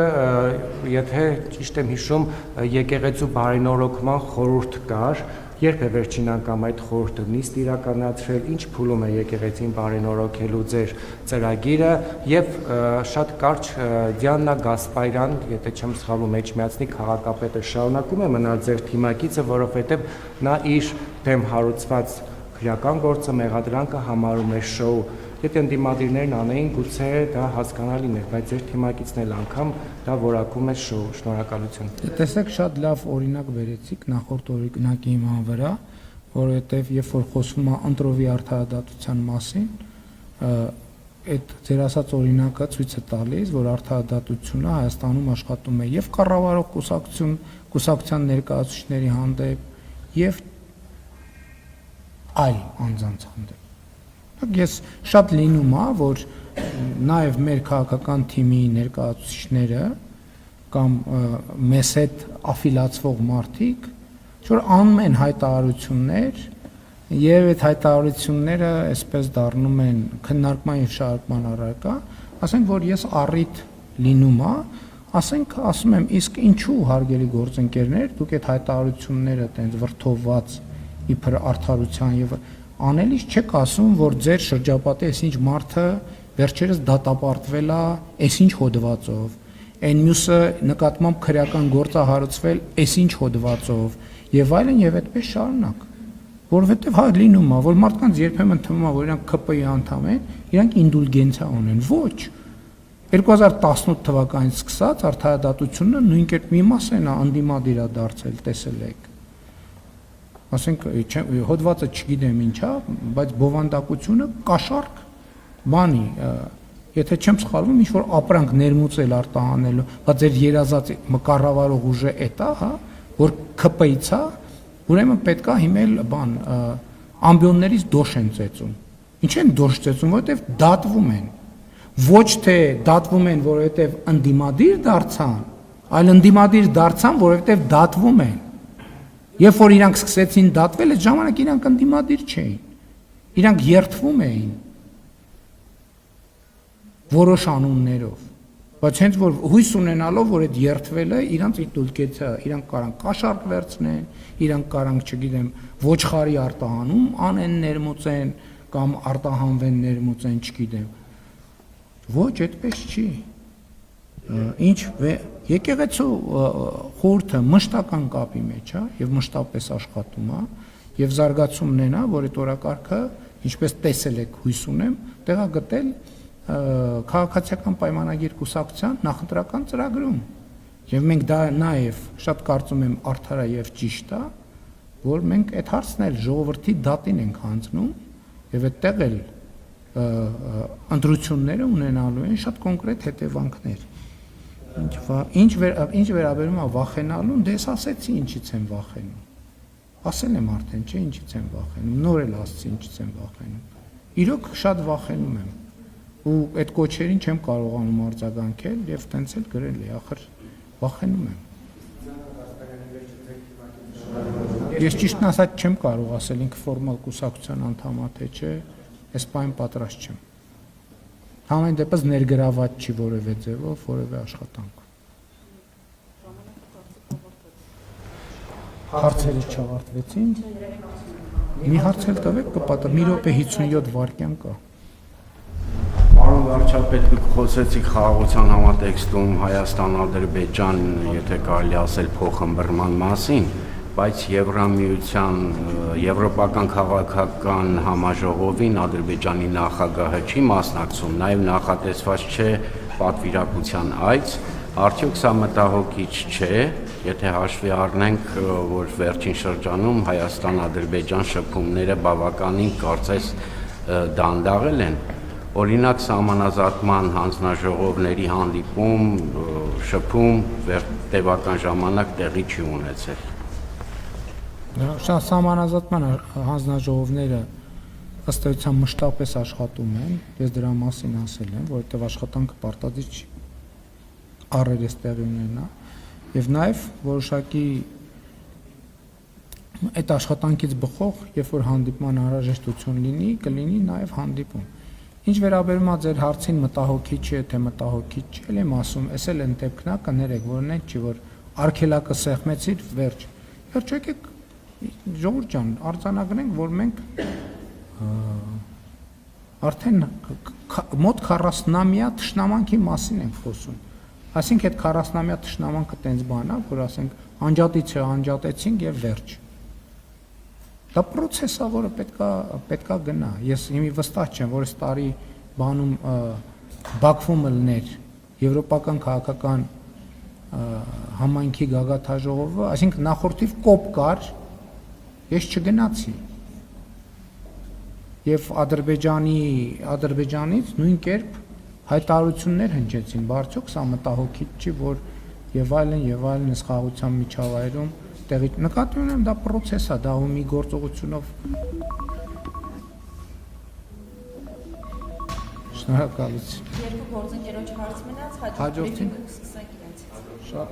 եթե ճիշտ եմ հիշում, եկեղեցու բարենորոգման խորհուրդ կար, երբ է վերջին անգամ այդ խորհուրդը նիստ իրականացրել, ինչ փուլում է եկեղեցին բարենորոգելու ձեր ծրագիրը եւ շատ կարճ Դիանա Գասպարյան, եթե չեմ սխալվում, Էջմիածնի քաղաքապետը շարունակում է մնալ ձեր թիմակիցը, որովհետեւ նա իր դեմ հարուցված քրեական գործը մեղադրանքը համարում է շոու։ Եթե ընդդիմադիրներն անեին, գուցե դա հասկանալին էր, բայց ձեր թիմակիցն էլ անգամ դա որակում է շոու։ Շնորհակալություն։ Տեսեք, շատ լավ օրինակ վերեցիք նախորդ օրինակի հիման վրա, որովհետև երբ որ խոսվում է ընտրովի արդարադատության մասին, այդ ձեր ասած օրինակը ցույց է տալիս, որ արդարադատությունը Հայաստանում աշխատում է եւ կառավարող կուսակցության ներկայացուցիչների հանդեպ եւ այլ անձանց հանդեպ։ Ես շատ լինում է, որ նաև մեր քաղաքական թիմի ներկայացուցիչները կամ մեզ հետ աֆիլացվող մարդիկ որ անում են հայտարարություններ եւ այդ հայտարարությունները այսպես դառնում են քննարկման եւ շարժման առարկա, ասենք որ ես առիթ լինում է, ասում եմ, իսկ ինչու հարգելի գործընկերներ, դուք այդ հայտարարությունները տենց վրթովված իբր արդարության եւ անելիս չեք ասում, որ ձեր շրջապատի այսինչ մարդը վերջերս դատապարտվել է այսինչ հոդվածով, այն մյուսը նկատմամբ քրեական գործ է հարուցվել այսինչ հոդվածով եւ այլն եւ այդպես շարունակ, որովհետեւ հա լինում է, որ մարդկանց երբեմն թվում է, որ իրանք ԿՊ-ի անդամ են, իրանք ինդուլգենցիա ունեն, ոչ 2018 թվականից սկսած արդարադատությունը նույն կերպ մի մասն է անդիմադիր է դարձել, տեսել եք։ Ասենք հոդվածը չգիտեմ ինչա, բայց բովանդակությունը կաշառք բանի, եթե չեմ սխալվում, ինչ որ ապրանք ներմուծել արտահանելու, բայց ձեր երազած կառավարող ուժը էտա, հա, որ ԿՊ-ից է, ուրեմն պետքա հիմել բան ամբիոններից դոշ են ծեծում։ Ինչ են դոշ ծեծում, որովհետև դատվում են։ Ոչ թե դատվում են, որովհետև ընդդիմադիր դարձան, այլ ընդդիմադիր դարձան, որովհետև դատվում են։ Երբ որ իրանք սկսեցին դատվել, այդ ժամանակ իրանք ընդդիմադիր չէին։ Իրանք երդվում էին որոշ անուններով, բայց հենց որ հույս ունենալով, որ այդ երդվելը իրանք իդուլկեցա, իրանք կարան կաշառք վերցնեն, իրանք կարան, չգիտեմ, ոչխարի արտահանում անեն ներմուծեն կամ արտահանվեն ներմուծեն, չգիտեմ։ Ոչ, այդպես չի։ Ինչ եկեղեցու խորհուրդը մշտական կապի մեջ է եւ մշտապես աշխատում է եւ զարգացումն են, որ այդ օրակարգը, ինչպես տեսել եք, հույս ունեմ, տեղա գտել քաղաքացիական պայմանագիր կուսակցության նախընտրական ծրագրում։ Եվ մենք դա նաև շատ կարծում եմ արդար եւ ճիշտ է, որ մենք այդ հարցն էլ ժողովրդի դատին ենք հանձնում եւ այդտեղ էլ ընտրությունները ունենալու են շատ կոնկրետ հետևանքներ։ Ինչ վերաբերում է վախենալուն, դες ասեցի ինչից եմ վախենում։ Ասել եմ արդեն, չէ, ինչից եմ վախենում, նոր էլ ասեցի ինչից եմ վախենում։ Իրոք շատ վախենում եմ։ Ու այդ կոչերին չեմ կարողանում արձագանքել եւ տենց էլ գրել է, ախր վախենում եմ։ Ես ճիշտն ասած չեմ կարող ասել ինքը ֆորմալ կուսակցության անդամ է թե չէ, այս բան պատրաստ չեմ։ Համեն դեպս ներգրաված չի որևէ ձևով, որևէ աշխատանք։ Հարցերը չավարտվեցին։ Մի հարց էլ տվեք, կպատասխան։ Մի րոպե 57 վայրկյան կա։ Պարոն վարչապետ, դուք խոսեցիք խաղաղության համատեքստում Հայաստան-Ադրբեջան, եթե կարելի ասել փոխըմբռնման մասին, բայց Եվրամիության Եվրոպական քաղաքական համաժողովին Ադրբեջանի նախագահը չի մասնակցում, նաև նախատեսված չէ պատվիրակության այց, արդյոք սա մտահոգիչ չէ, եթե հաշվի առնենք, որ վերջին շրջանում Հայաստան-Ադրբեջան շփումները բավականին կարծես դանդաղել են, օրինակ սահմանազատման հանձնաժողովների հանդիպում, շփում տևական ժամանակ տեղի չի ունեցել։ Սահմանազատման հանձնաժողովները ըստ էության մշտապես աշխատում են, ես դրա մասին ասել եմ, որովհետև աշխատանքը պարտադիր չի առերես տեղի ունենա, եւ նաեւ որոշակի այդ աշխատանքից բխող, երբ որ հանդիպման անհրաժեշտություն լինի, կլինի նաեւ հանդիպում։ Ինչ վերաբերում է ձեր հարցին մտահոգիչ է, թե մտահոգիչ չի, էլ եմ ասում, էս էլ են դեպքնա կներեք, որն է չի, որ արգելակը սեղմեցիր, վերջ։ Վերջ եկեք ժողովուրդ ջան, արձանագրենք, որ մենք արդեն մոտ 40-ամյա թշնամանքի մասին ենք խոսում։ Այսինքն այդ 40-ամյա թշնամանքը տենց բան է, որ ասենք անջատիցը անջատեցինք եւ վերջ։ Դա process է, որը պետքա գնա։ Ես հիմի վստահ չեմ, որ այս տարի բանում Բաքվում լներ եվրոպական քաղաքական համայնքի գագաթաժողովը, այսինքն նախորդիվ կոպ կար, ես չգնացի։ Եվ Ադրբեջանից նույն կերպ հայտարարություններ հնչեցին, բարձոք սա մտահոգիչ չի, որ եւ այլն այս խաղաղության միջավայրում տեղի նկատի ունեմ, դա process է, դա մի գործողությունով։ Շնորհակալություն։ Երկու գործընկերոջ հարց մնաց, հաջորդին սկսենք իրենցից։ Շատ